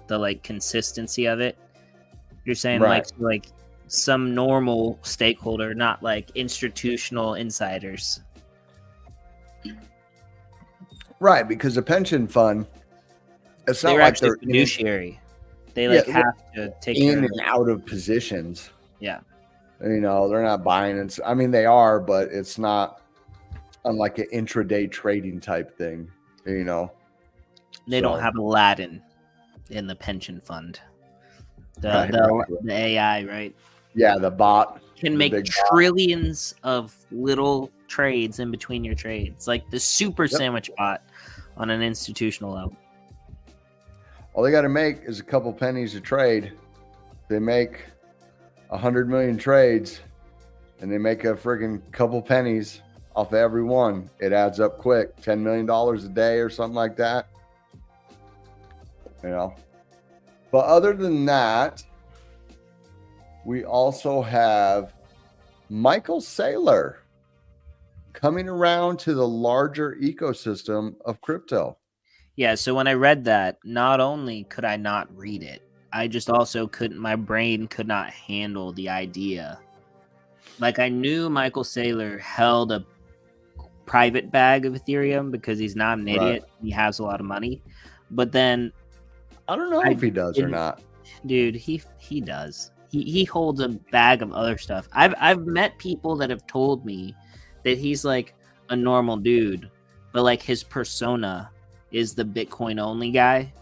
the like consistency of it. You're saying Right. like some normal stakeholder, not like institutional insiders. Right, because a pension fund, it's not They're like actually they're fiduciary. They like have to take care in of and it. out of positions. Yeah. You know, they're not buying it. I mean, they are, but it's not unlike an intraday trading type thing, you know. They don't have Aladdin in the pension fund. The AI, right? Yeah, the bot can make trillions of little trades in between your trades, like the super sandwich bot on an institutional level. All they got to make is a couple pennies a trade. They make 100 million trades and they make a friggin' couple pennies. off of every one. It adds up quick. $10 million a day or something like that. You know. But other than that, we also have Michael Saylor coming around to the larger ecosystem of crypto. Yeah, so when I read that, not only could I not read it, I just also couldn't, my brain could not handle the idea. Like, I knew Michael Saylor held a private bag of Ethereum because he's not an idiot. He has a lot of money. But then I don't know if he does or not. Dude, he does. He holds a bag of other stuff. I've met people that have told me that he's like a normal dude, but like his persona is the Bitcoin only guy,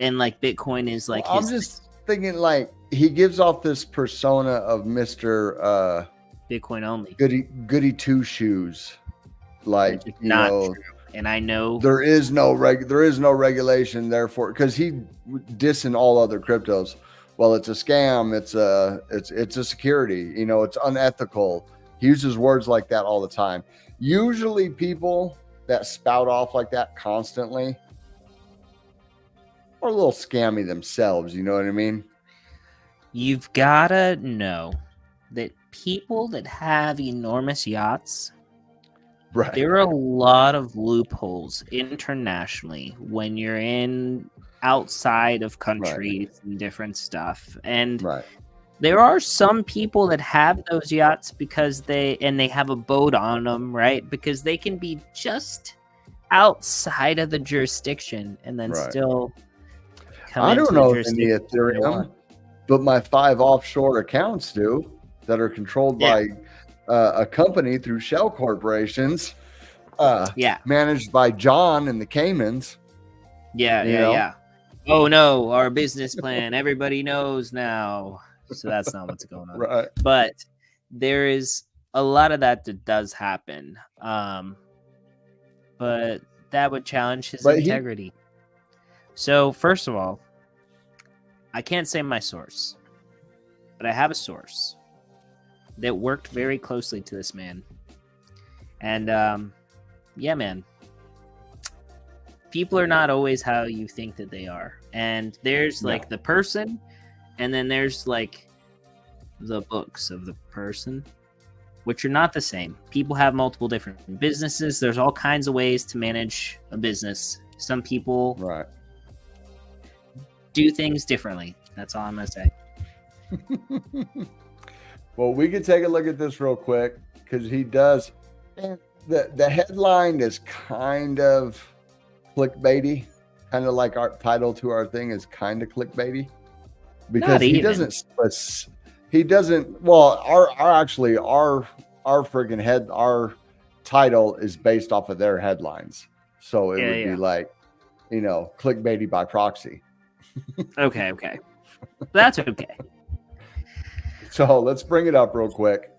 and like Bitcoin is like I'm just thinking like he gives off this persona of Mr. Bitcoin only, goody two shoes, like, you not know, true. And I know there is no regulation, therefore, because he dissing all other cryptos. Well, it's a scam, it's a security, you know, it's unethical. He uses words like that all the time. Usually people that spout off like that constantly are a little scammy themselves, you know what I mean? You've gotta know that people that have enormous yachts, right, there are a lot of loopholes internationally when you're in outside of countries and different stuff. And there are some people that have those yachts because they have a boat on them, right? Because they can be just outside of the jurisdiction and then still come I don't know the any Ethereum, but my 5 offshore accounts do that are controlled by a company through shell corporations, managed by John and the Caymans. Yeah. Oh no, our business plan, everybody knows now. So that's not what's going on. Right. But there is a lot of that does happen. But that would challenge his integrity. So first of all, I can't say my source, but I have a source that worked very closely to this man. And yeah, man. People are not always how you think that they are. And there's like the person, and then there's like the books of the person, which are not the same. People have multiple different businesses. There's all kinds of ways to manage a business. Some people do things differently. That's all I'm going to say. Well, we could take a look at this real quick because he does. The headline is kind of clickbaity, kind of like our title to our thing is kind of clickbaity, because he doesn't. Well, our freaking head, our title is based off of their headlines, so it would be like, you know, clickbaity by proxy. Okay, that's okay. So let's bring it up real quick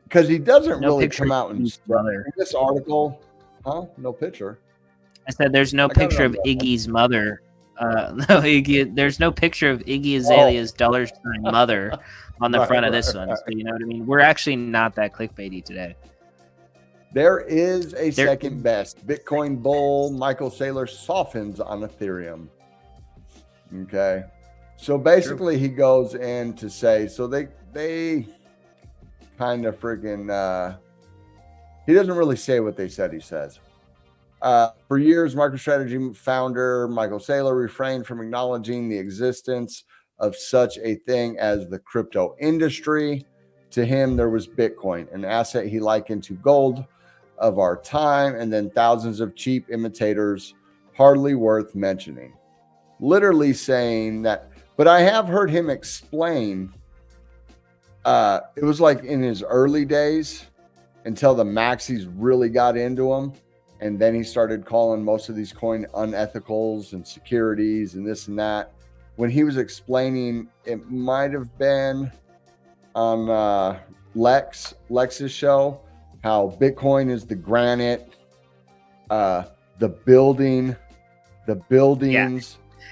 because he doesn't really come out in this article, No picture. I said there's no picture of Iggy's mother. No, Iggy. There's no picture of Iggy Azalea's $sign mother on the front of this one. So you know what I mean? We're actually not that clickbaity today. There is a second best. Bitcoin bull Michael Saylor softens on Ethereum. Okay. So basically he goes in to say, so they kind of freaking, he doesn't really say what they said he says. For years, MicroStrategy founder Michael Saylor refrained from acknowledging the existence of such a thing as the crypto industry. To him, there was Bitcoin, an asset he likened to gold of our time, and then thousands of cheap imitators, hardly worth mentioning. Literally saying that, but I have heard him explain, it was like in his early days until the maxis really got into him. And then he started calling most of these coin unethicals and securities and this and that. When he was explaining, it might have been on Lex's show, how Bitcoin is the granite, the buildings.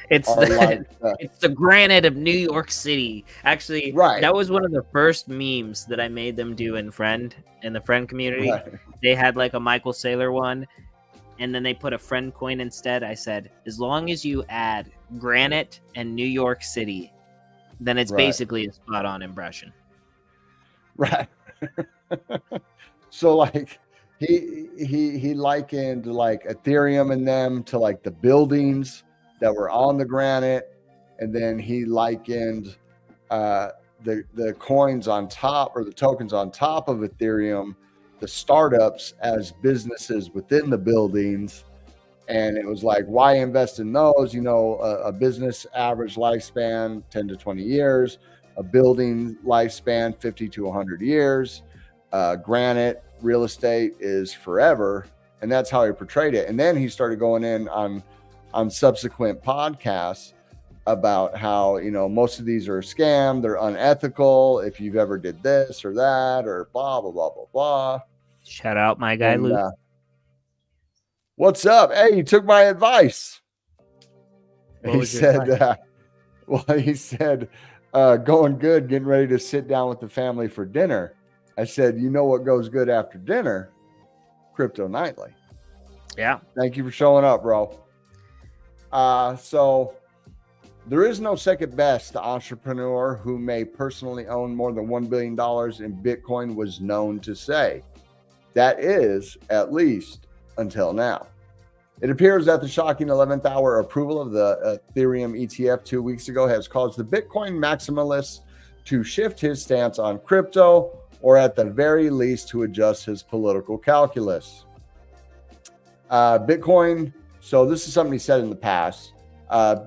It's are like it's the granite of New York City. Actually, right. that was one of the first memes that I made them do in the friend community. Right. They had like a Michael Saylor one, and then they put a friend coin instead. I said, as long as you add granite and New York City, then it's basically a spot on impression. Right. So like he likened like Ethereum and them to like the buildings that were on the granite, and then he likened the coins on top, or the tokens on top of Ethereum, the startups, as businesses within the buildings. And it was like, why invest in those? You know, a business average lifespan 10 to 20 years, a building lifespan 50 to 100 years. Granite real estate is forever. And that's how he portrayed it. And then he started going in on subsequent podcasts about how, you know, most of these are a scam, they're unethical if you've ever did this or that, or blah, blah, blah, blah, blah. Shout out my guy, Luke. What's up? Hey, you took my advice. What He said, going good, getting ready to sit down with the family for dinner. I said, you know what goes good after dinner? Crypto Nightly. Yeah. Thank you for showing up, bro. So there is no second best entrepreneur who may personally own more than $1 billion in Bitcoin was known to say. That is, at least until now. It appears that the shocking 11th hour approval of the Ethereum ETF 2 weeks ago has caused the Bitcoin maximalist to shift his stance on crypto, or at the very least to adjust his political calculus. Bitcoin, so this is something he said in the past,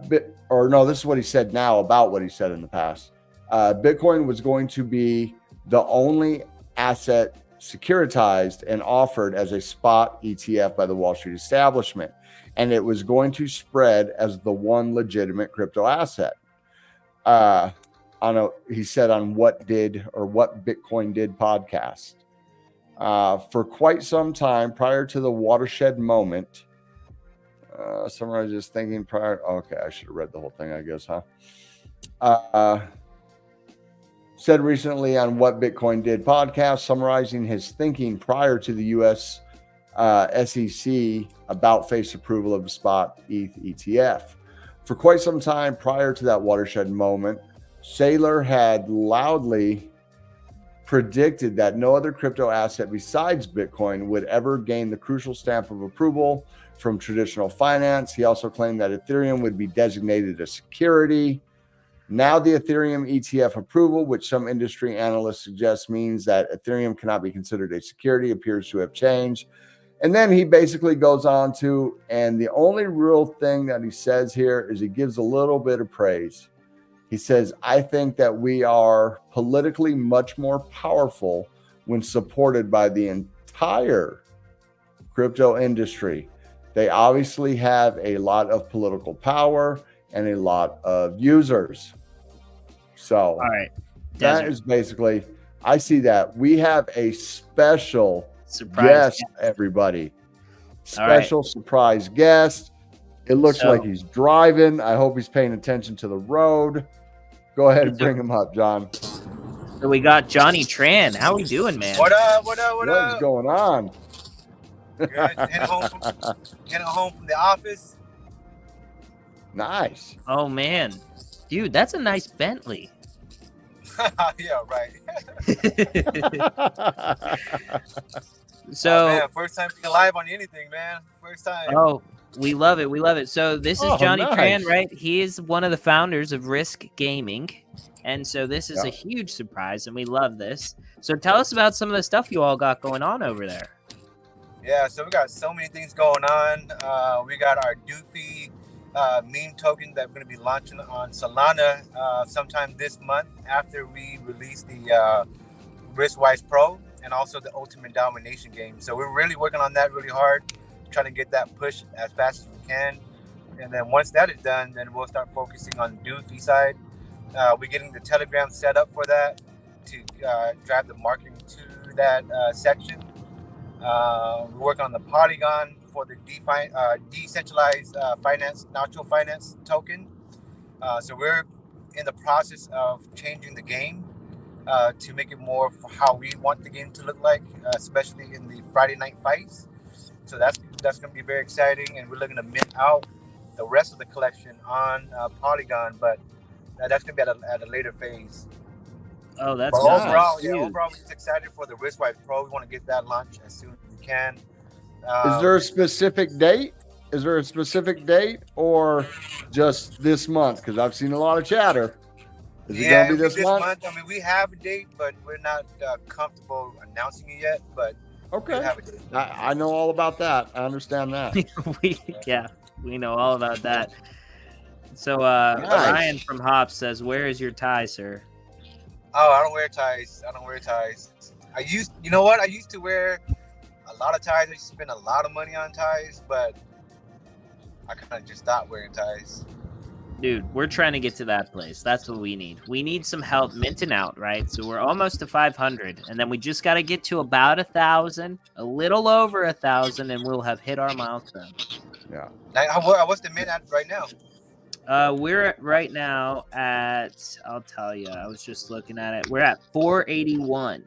this is what he said now about what he said in the past. Bitcoin was going to be the only asset securitized and offered as a spot ETF by the Wall Street establishment, and it was going to spread as the one legitimate crypto asset. He said on What Bitcoin Did podcast. For quite some time prior to the watershed moment, someone was just thinking prior. Okay, I should have read the whole thing, I guess, huh? Said recently on What Bitcoin Did podcast, summarizing his thinking prior to the U.S. SEC about face approval of the spot ETH ETF. For quite some time prior to that watershed moment, Saylor had loudly predicted that no other crypto asset besides Bitcoin would ever gain the crucial stamp of approval from traditional finance. He also claimed that Ethereum would be designated a security. Now the Ethereum ETF approval, which some industry analysts suggest means that Ethereum cannot be considered a security, appears to have changed. And then he basically goes on to, and the only real thing that he says here is he gives a little bit of praise. He says, I think that we are politically much more powerful when supported by the entire crypto industry. They obviously have a lot of political power and a lot of users. So all right, that is basically, I see that we have a special guest, everybody. Special surprise guest. It looks like he's driving. I hope he's paying attention to the road. Go ahead and bring him up, John. So we got Johnny Tran. How we doing, man? What up? What up? What up? What is going on? Good. Heading home from the office. Nice. Oh man, dude, that's a nice Bentley. Yeah, right. So, man, first time being live on anything, man. First time. Oh, we love it. We love it. So this is Johnny Tran, right? He is one of the founders of Risk Gaming. And so this is a huge surprise, and we love this. So tell us about some of the stuff you all got going on over there. Yeah, so we got so many things going on. We got our Doofy meme token that we're going to be launching on Solana sometime this month after we release the Wristwise Pro and also the Ultimate Domination game. So we're really working on that really hard, trying to get that push as fast as we can. And then once that is done, then we'll start focusing on the Doofy side. We're getting the Telegram set up for that to drive the marketing to that section. We're working on the Polygon for the decentralized finance, natural finance token. So we're in the process of changing the game to make it more for how we want the game to look like, especially in the Friday night fights. So that's going to be very exciting, and we're looking to mint out the rest of the collection on Polygon, but that's going to be at a later phase. Oh, that's but nice. overall, we're just excited for the Wristwise Pro. We want to get that launched as soon as we can. Is there a specific date? Is there a specific date or just this month? Because I've seen a lot of chatter. Is it going to be this month? I mean, we have a date, but we're not comfortable announcing it yet. But okay, we have a date. I know all about that. I understand that. we know all about that. So Ryan from Hops says, "Where is your tie, sir?" Oh, I don't wear ties. You know what? I used to wear a lot of ties. I used to spend a lot of money on ties, but I kind of just stopped wearing ties. Dude, we're trying to get to that place. That's what we need. We need some help minting out, right? So we're almost to 500, and then we just got to get to about 1,000, a little over 1,000, and we'll have hit our milestone. Yeah. What's the mint at right now? We're right now at, I'll tell you, I was just looking at it. We're at 481.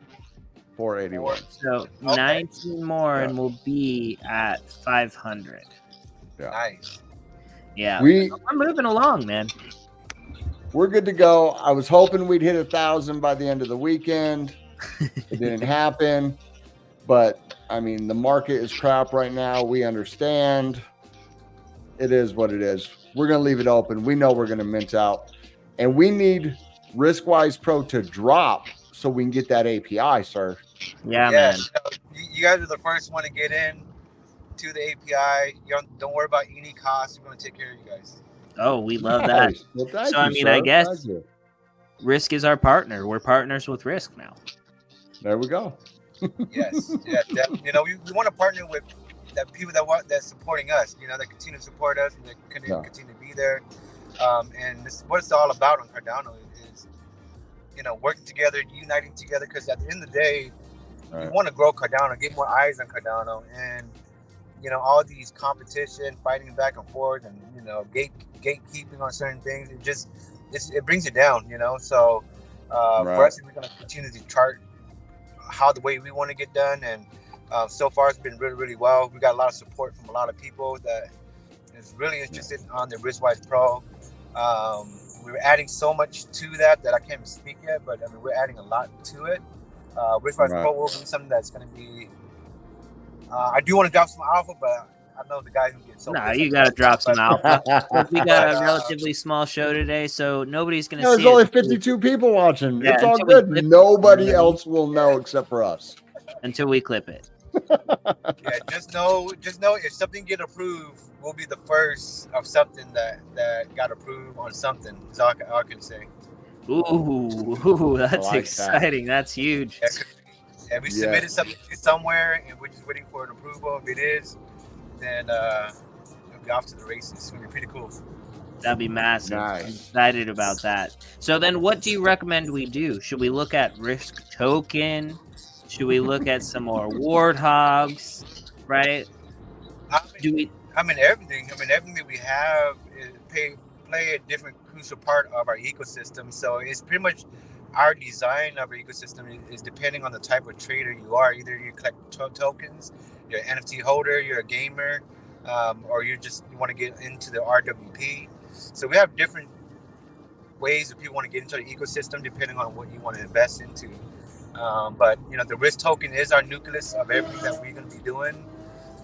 481. So 19 more and we'll be at 500. Yeah. Nice. Yeah. We're moving along, man. We're good to go. I was hoping we'd hit 1,000 by the end of the weekend. It didn't happen. But, I mean, the market is crap right now. We understand. It is what it is. We're going to leave it open. We know we're going to mint out. And we need Riskwise Pro to drop so we can get that API, sir. Yeah, man. You guys are the first one to get in to the API. Don't worry about any costs. We're going to take care of you guys. Oh, we love that. Well, so, I mean, I guess Risk is our partner. We're partners with Risk now. There we go. Yes. Yeah. We want to partner with that people that's supporting us, that continue to support us and that continue to be there. And this is what it's all about on Cardano is working together, uniting together, because at the end of the day, we want to grow Cardano, get more eyes on Cardano, and all these competition, fighting back and forth, and gatekeeping on certain things, it brings you down, So for us, we're going to continue to chart how the way we want to get done, and so far it's been really, really well. We got a lot of support from a lot of people that is really interested on the Wristwise Pro. We're adding so much to that I can't even speak yet, but I mean, we're adding a lot to it. Wristwise Pro will be something that's going to be. I do want to drop some alpha, but I know the guys who get so. Nah, you got to drop some alpha. We got a relatively small show today, so nobody's going to see. There's only 52 people watching. Yeah, it's all good. Nobody else will know except for us. Until we clip it. Yeah, just know if something get approved, we'll be the first of something that got approved on something. That's all I can say. Ooh, that's exciting. That's huge. Yeah, we submitted something somewhere, and we're just waiting for an approval. If it is, then we'll be off to the races. It's gonna be pretty cool. That'd be massive. Nice. I'm excited about that. So then, what do you recommend we do? Should we look at Risk Token? Should we look at some more warthogs, right? Everything. I mean, everything that we have play a different crucial part of our ecosystem. So it's pretty much our design of our ecosystem is depending on the type of trader you are. Either you collect tokens, you're an NFT holder, you're a gamer, or you want to get into the RWP. So we have different ways that people want to get into the ecosystem depending on what you want to invest into. But the Risk token is our nucleus of everything that we're going to be doing.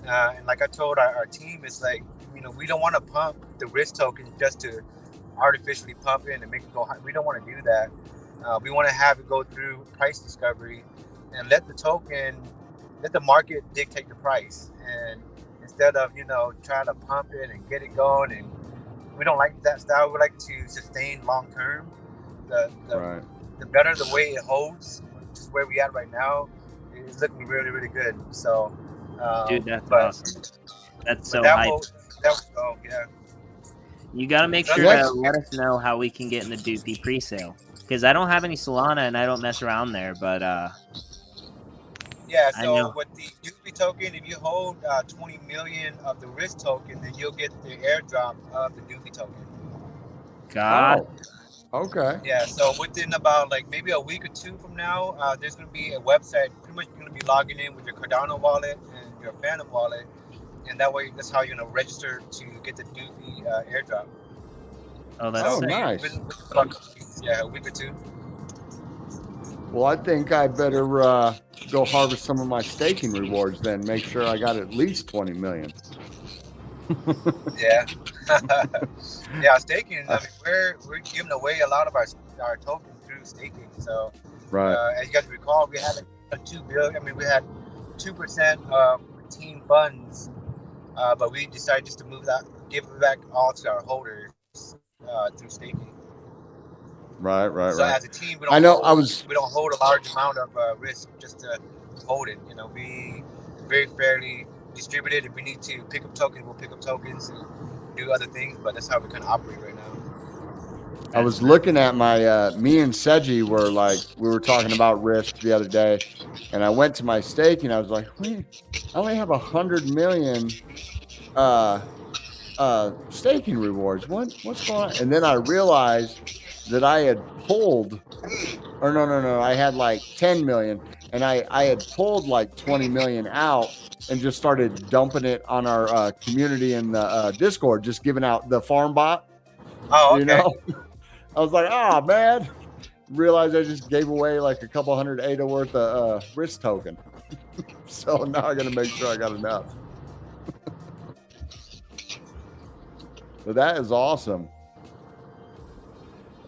And like I told our team, it's like, we don't want to pump the Risk token just to artificially pump it and make it go high. We don't want to do that. We want to have it go through price discovery and let the market dictate the price. And instead of, trying to pump it and get it going, and we don't like that style. We like to sustain long term. The better the way it holds, which is where we at right now, is looking really, really good. So, dude, that's awesome. That's so hype. Yeah. You got to make sure to let us know how we can get in the Doofy pre-sale, because I don't have any Solana and I don't mess around there. But Yeah, I so know. with the Doofy token, if you hold 20 million of the risk token, then you'll get the airdrop of the Doofy token. God. Oh, okay. Yeah, so within about like maybe a week or two from now, there's going to be a website. Pretty much you're going to be logging in with your Cardano wallet and your Phantom wallet. And that way, that's how you're going to register to get the Doofy airdrop. Oh, that's Oh, sick. nice. Yeah, a week or two. Well, I think I better go harvest some of my staking rewards then. Make sure I got at least 20 million. Yeah. Yeah, staking. I mean, we're giving away a lot of our tokens through staking. So, Right. as you guys recall, we had like 2 billion. I mean, we had 2% of team funds, but we decided just to give it back all to our holders through staking. Right. So as a team, we don't hold a large amount of risk just to hold it. You know, we very fairly distributed. If we need to pick up tokens, we'll pick up tokens and do other things. But that's how we kind of operate right now. I was looking at my me and Seji we were talking about risk the other day, and I went to my staking. I was like, wait, I only have 100 million staking rewards. What's going on? And then I realized that I had pulled, or no, I had like 10 million, and I had pulled like 20 million out and just started dumping it on our community in the Discord, just giving out the farm bot. Oh, okay. You know, I was like, oh man, realized I just gave away like a couple hundred ADA worth of risk token. So now I got to make sure I got enough. But that is awesome.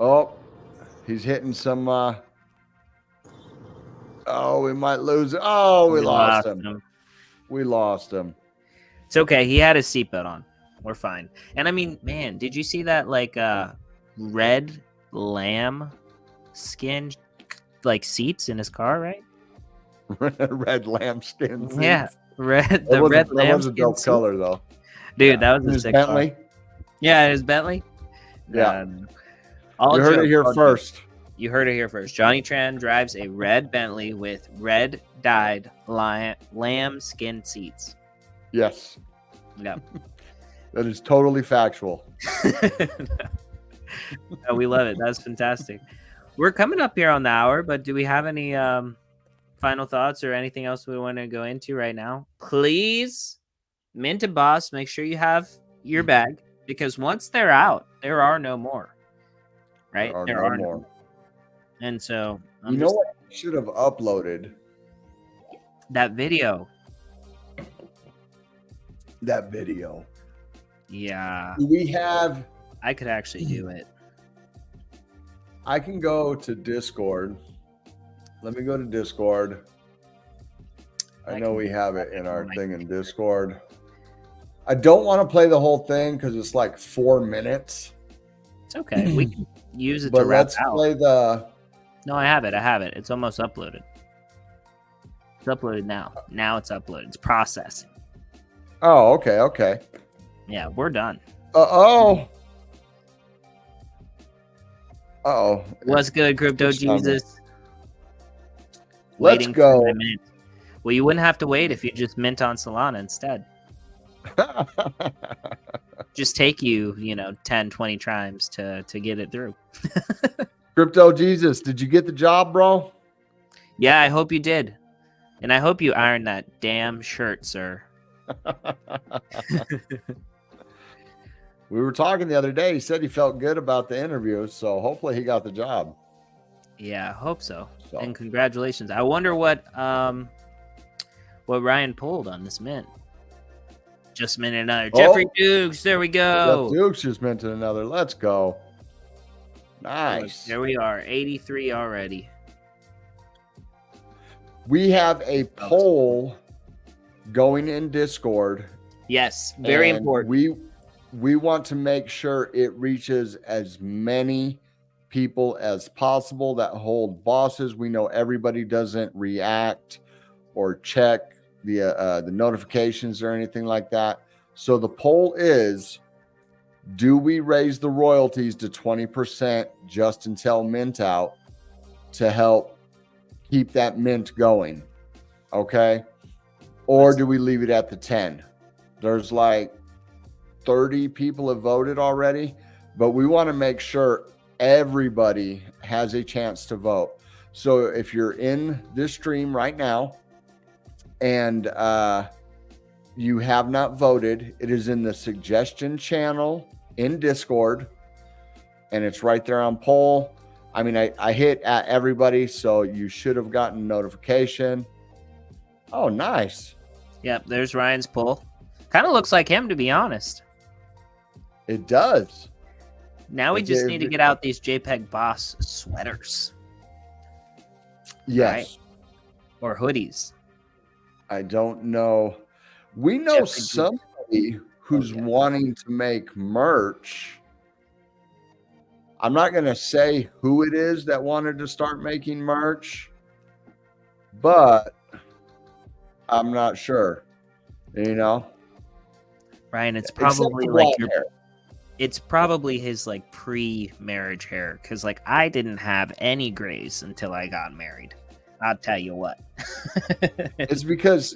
Oh, he's hitting some. Oh, we might lose it. Oh, we lost him. We lost him. It's okay. He had his seatbelt on. We're fine. And I mean, man, did you see that like red lamb skin like seats in his car, right? Red lamb skin seats. Yeah, red lamb. That was a dope color though. Dude, that was a sick Bentley. Car. Yeah, it was Bentley. Yeah. You heard it here first. You heard it here first. Johnny Tran drives a red Bentley with red dyed lamb skin seats. Yes. Yeah. That is totally factual. No, we love it. That's fantastic. We're coming up here on the hour, but do we have any final thoughts or anything else we want to go into right now? Please, Mint and Boss, make sure you have your bag, because once they're out, there are no more. Right? There are no more. And so, you know what I should have uploaded? That video. Yeah. Do we have... I could actually do it. I can go to Discord. Let me go to Discord. I know we have it in our thing in Discord. I don't want to play the whole thing because it's like 4 minutes. It's okay. We can use it but to wrap let's out. Play the... No, I have it. It's almost uploaded. It's uploaded now. Now it's uploaded. It's processing. Oh, okay. Yeah, we're done. Uh-oh. What's good, Crypto Jesus? Let's go. Well, you wouldn't have to wait if you just mint on Solana instead. Just take you 10, 20 times to get it through. Crypto Jesus, did you get the job, bro? Yeah, I hope you did. And I hope you ironed that damn shirt, sir. We were talking the other day. He said he felt good about the interview, so hopefully he got the job. Yeah, I hope so. And congratulations. I wonder what Ryan pulled on this mint. Just minted another. Jeffrey Dukes, there we go. Jeff Dukes just minted another. Let's go. Nice. There we are, 83 already. We have a poll going in Discord. Yes, very important. We want to make sure it reaches as many people as possible that hold bosses. We know everybody doesn't react or check the notifications or anything like that. So the poll is, do we raise the royalties to 20% just until mint out to help keep that mint going? Okay. Or do we leave it at the 10? There's like 30 people have voted already, but we want to make sure everybody has a chance to vote. So if you're in this stream right now and you have not voted, it is in the suggestion channel in Discord, and it's right there on poll. I mean, I hit at everybody, so you should have gotten notification. Oh, nice. Yep, there's Ryan's poll. Kind of looks like him, to be honest. It does. Now we just need to get out these JPEG Boss sweaters. Yes. Right? Or hoodies. I don't know. We know somebody who's wanting to make merch. I'm not going to say who it is that wanted to start making merch, but I'm not sure. You know? Ryan, it's probably like your hair. It's probably his like pre-marriage hair, because like I didn't have any grays until I got married. I'll tell you what. It's because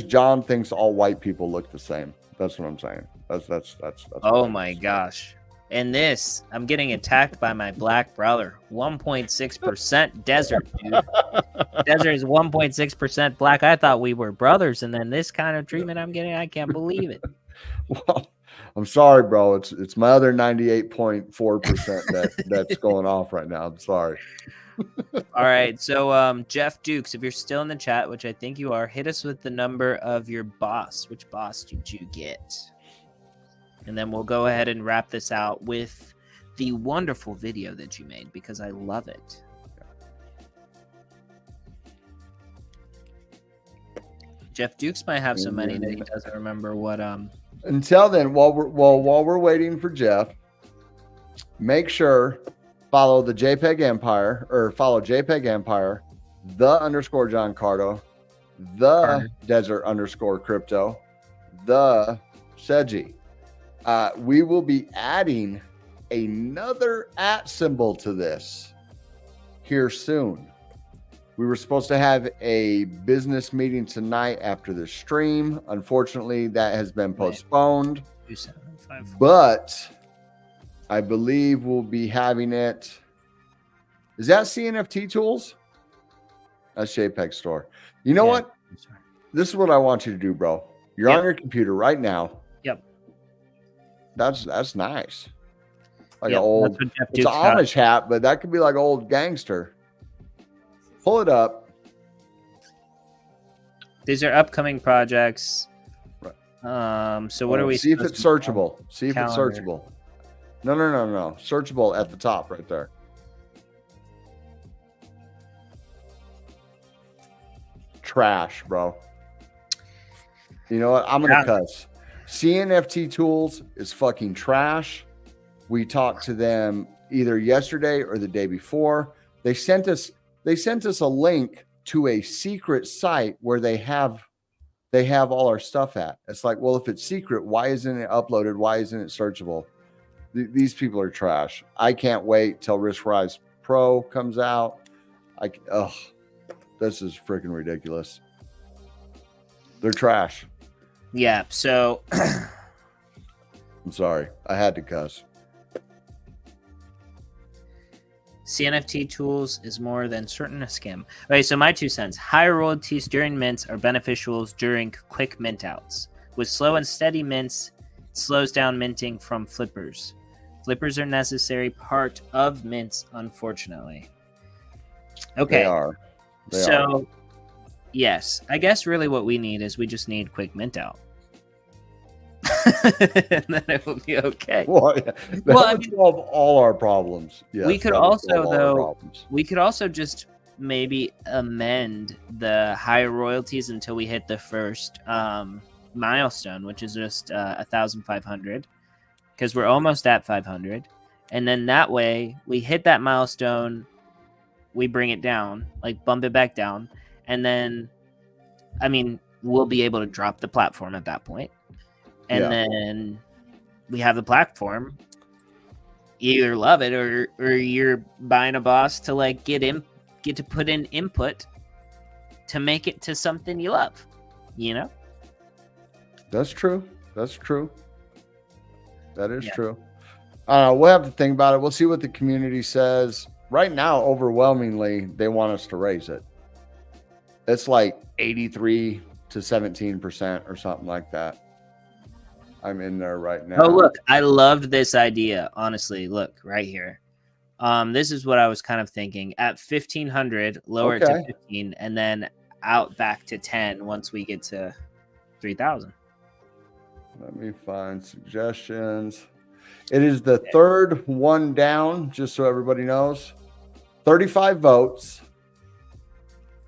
John thinks all white people look the same. That's what I'm saying. That's oh my gosh. And this, I'm getting attacked by my black brother. 1.6% desert, dude. Desert is 1.6% black. I thought we were brothers, and then this kind of treatment I'm getting, I can't believe it. Well, I'm sorry, bro. It's my other 98.4% that's going off right now. I'm sorry. All right. So Jeff Dukes, if you're still in the chat, which I think you are, hit us with the number of your boss. Which boss did you get? And then we'll go ahead and wrap this out with the wonderful video that you made, because I love it. Jeff Dukes might have so many that he doesn't remember what Until then, while we're waiting for Jeff, make sure follow the JPG Empire, or follow JPG Empire, the _ John Cardo, the Desert _ Crypto, the Seji. We will be adding another @ symbol to this here soon. We were supposed to have a business meeting tonight after the stream. Unfortunately, that has been postponed. But I believe we'll be having it. Is that CNFT Tools? That's JPEG Store. You know what? This is what I want you to do, bro. You're on your computer right now. Yep. That's nice. Like an old, it's an Amish hat, but that could be like old gangster. Pull it up. These are upcoming projects. Right. So what are we? See if it's searchable. See if it's searchable. No. Searchable at the top right there. Trash, bro. You know what? I'm gonna cuss. CNFT Tools is fucking trash. We talked to them either yesterday or the day before. They sent us a link to a secret site where they have all our stuff at. It's like, well, if it's secret, why isn't it uploaded? Why isn't it searchable? These people are trash. I can't wait till RiskRise Pro comes out. This is freaking ridiculous. They're trash. Yeah, so I'm sorry. I had to cuss. CNFT Tools is more than certain a scam. Okay, so my 2 cents. Higher royalties during mints are beneficial during quick mint outs. With slow and steady mints, it slows down minting from flippers. Flippers are necessary part of mints, unfortunately. Okay. They are. Yes, I guess really what we need is we just need quick mint out. And then it will be okay. Well, that would solve all our problems. Yes, we could also just maybe amend the higher royalties until we hit the first milestone, which is just 1,500, because we're almost at 500, and then that way we hit that milestone, we bring it down, like bump it back down, and then we'll be able to drop the platform at that point. And then we have the platform. You either love it or you're buying a boss to like get to put in input to make it to something you love, you know? That's true. That's true. That is true. We'll have to think about it. We'll see what the community says. Right now, overwhelmingly, they want us to raise it. It's like 83 to 17% or something like that. I'm in there right now. Oh, look, I loved this idea. Honestly, look right here. This is what I was kind of thinking. At 1,500, lower it to 15, and then out back to 10 once we get to 3,000. Let me find suggestions. It is the third one down, just so everybody knows. 35 votes.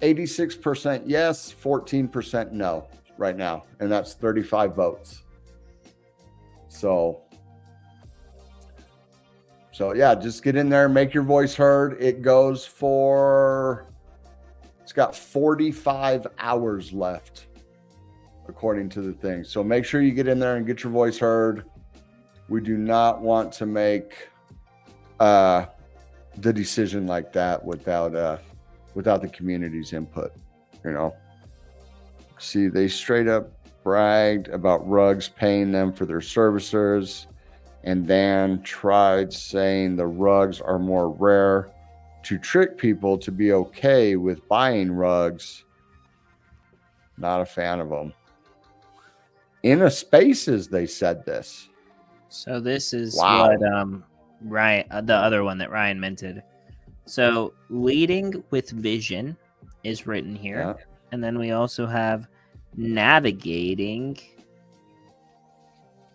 86% yes, 14% no right now. And that's 35 votes. So yeah, just get in there, make your voice heard. It goes for, it's got 45 hours left, according to the thing. So make sure you get in there and get your voice heard. We do not want to make the decision like that without the community's input, you know. See, they straight up bragged about Rugs paying them for their services, and then tried saying the Rugs are more rare to trick people to be okay with buying Rugs. Not a fan of them. In a Spaces, they said this. So this is what Ryan, the other one that Ryan minted. So leading with vision is written here, and then we also have navigating,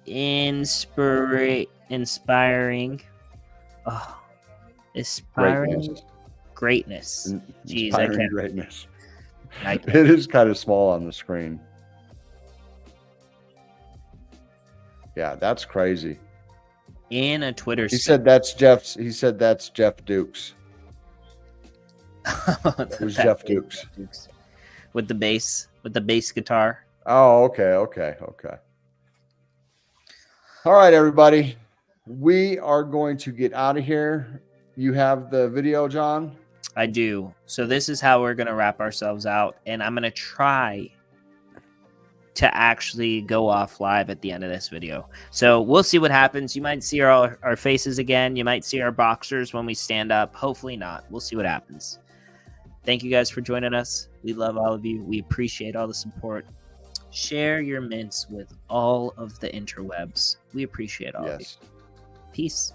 inspiring, aspiring greatness. Jeez, I can't. Greatness. It is kind of small on the screen. Yeah, that's crazy. In a Twitter, he said that's Jeff's. He said that's Jeff Dukes. Who's Jeff Dukes? With the bass guitar. Oh, okay. All right, everybody. We are going to get out of here. You have the video, John? I do. So this is how we're going to wrap ourselves out. And I'm going to try to actually go off live at the end of this video. So we'll see what happens. You might see our faces again. You might see our boxers when we stand up. Hopefully not. We'll see what happens. Thank you guys for joining us. We love all of you. We appreciate all the support. Share your mints with all of the interwebs. We appreciate all of you. Peace.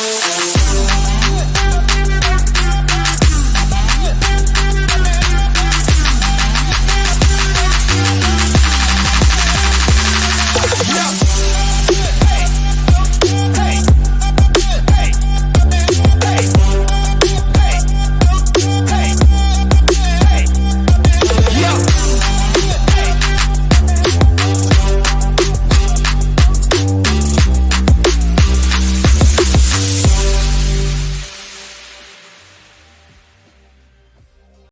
Peace.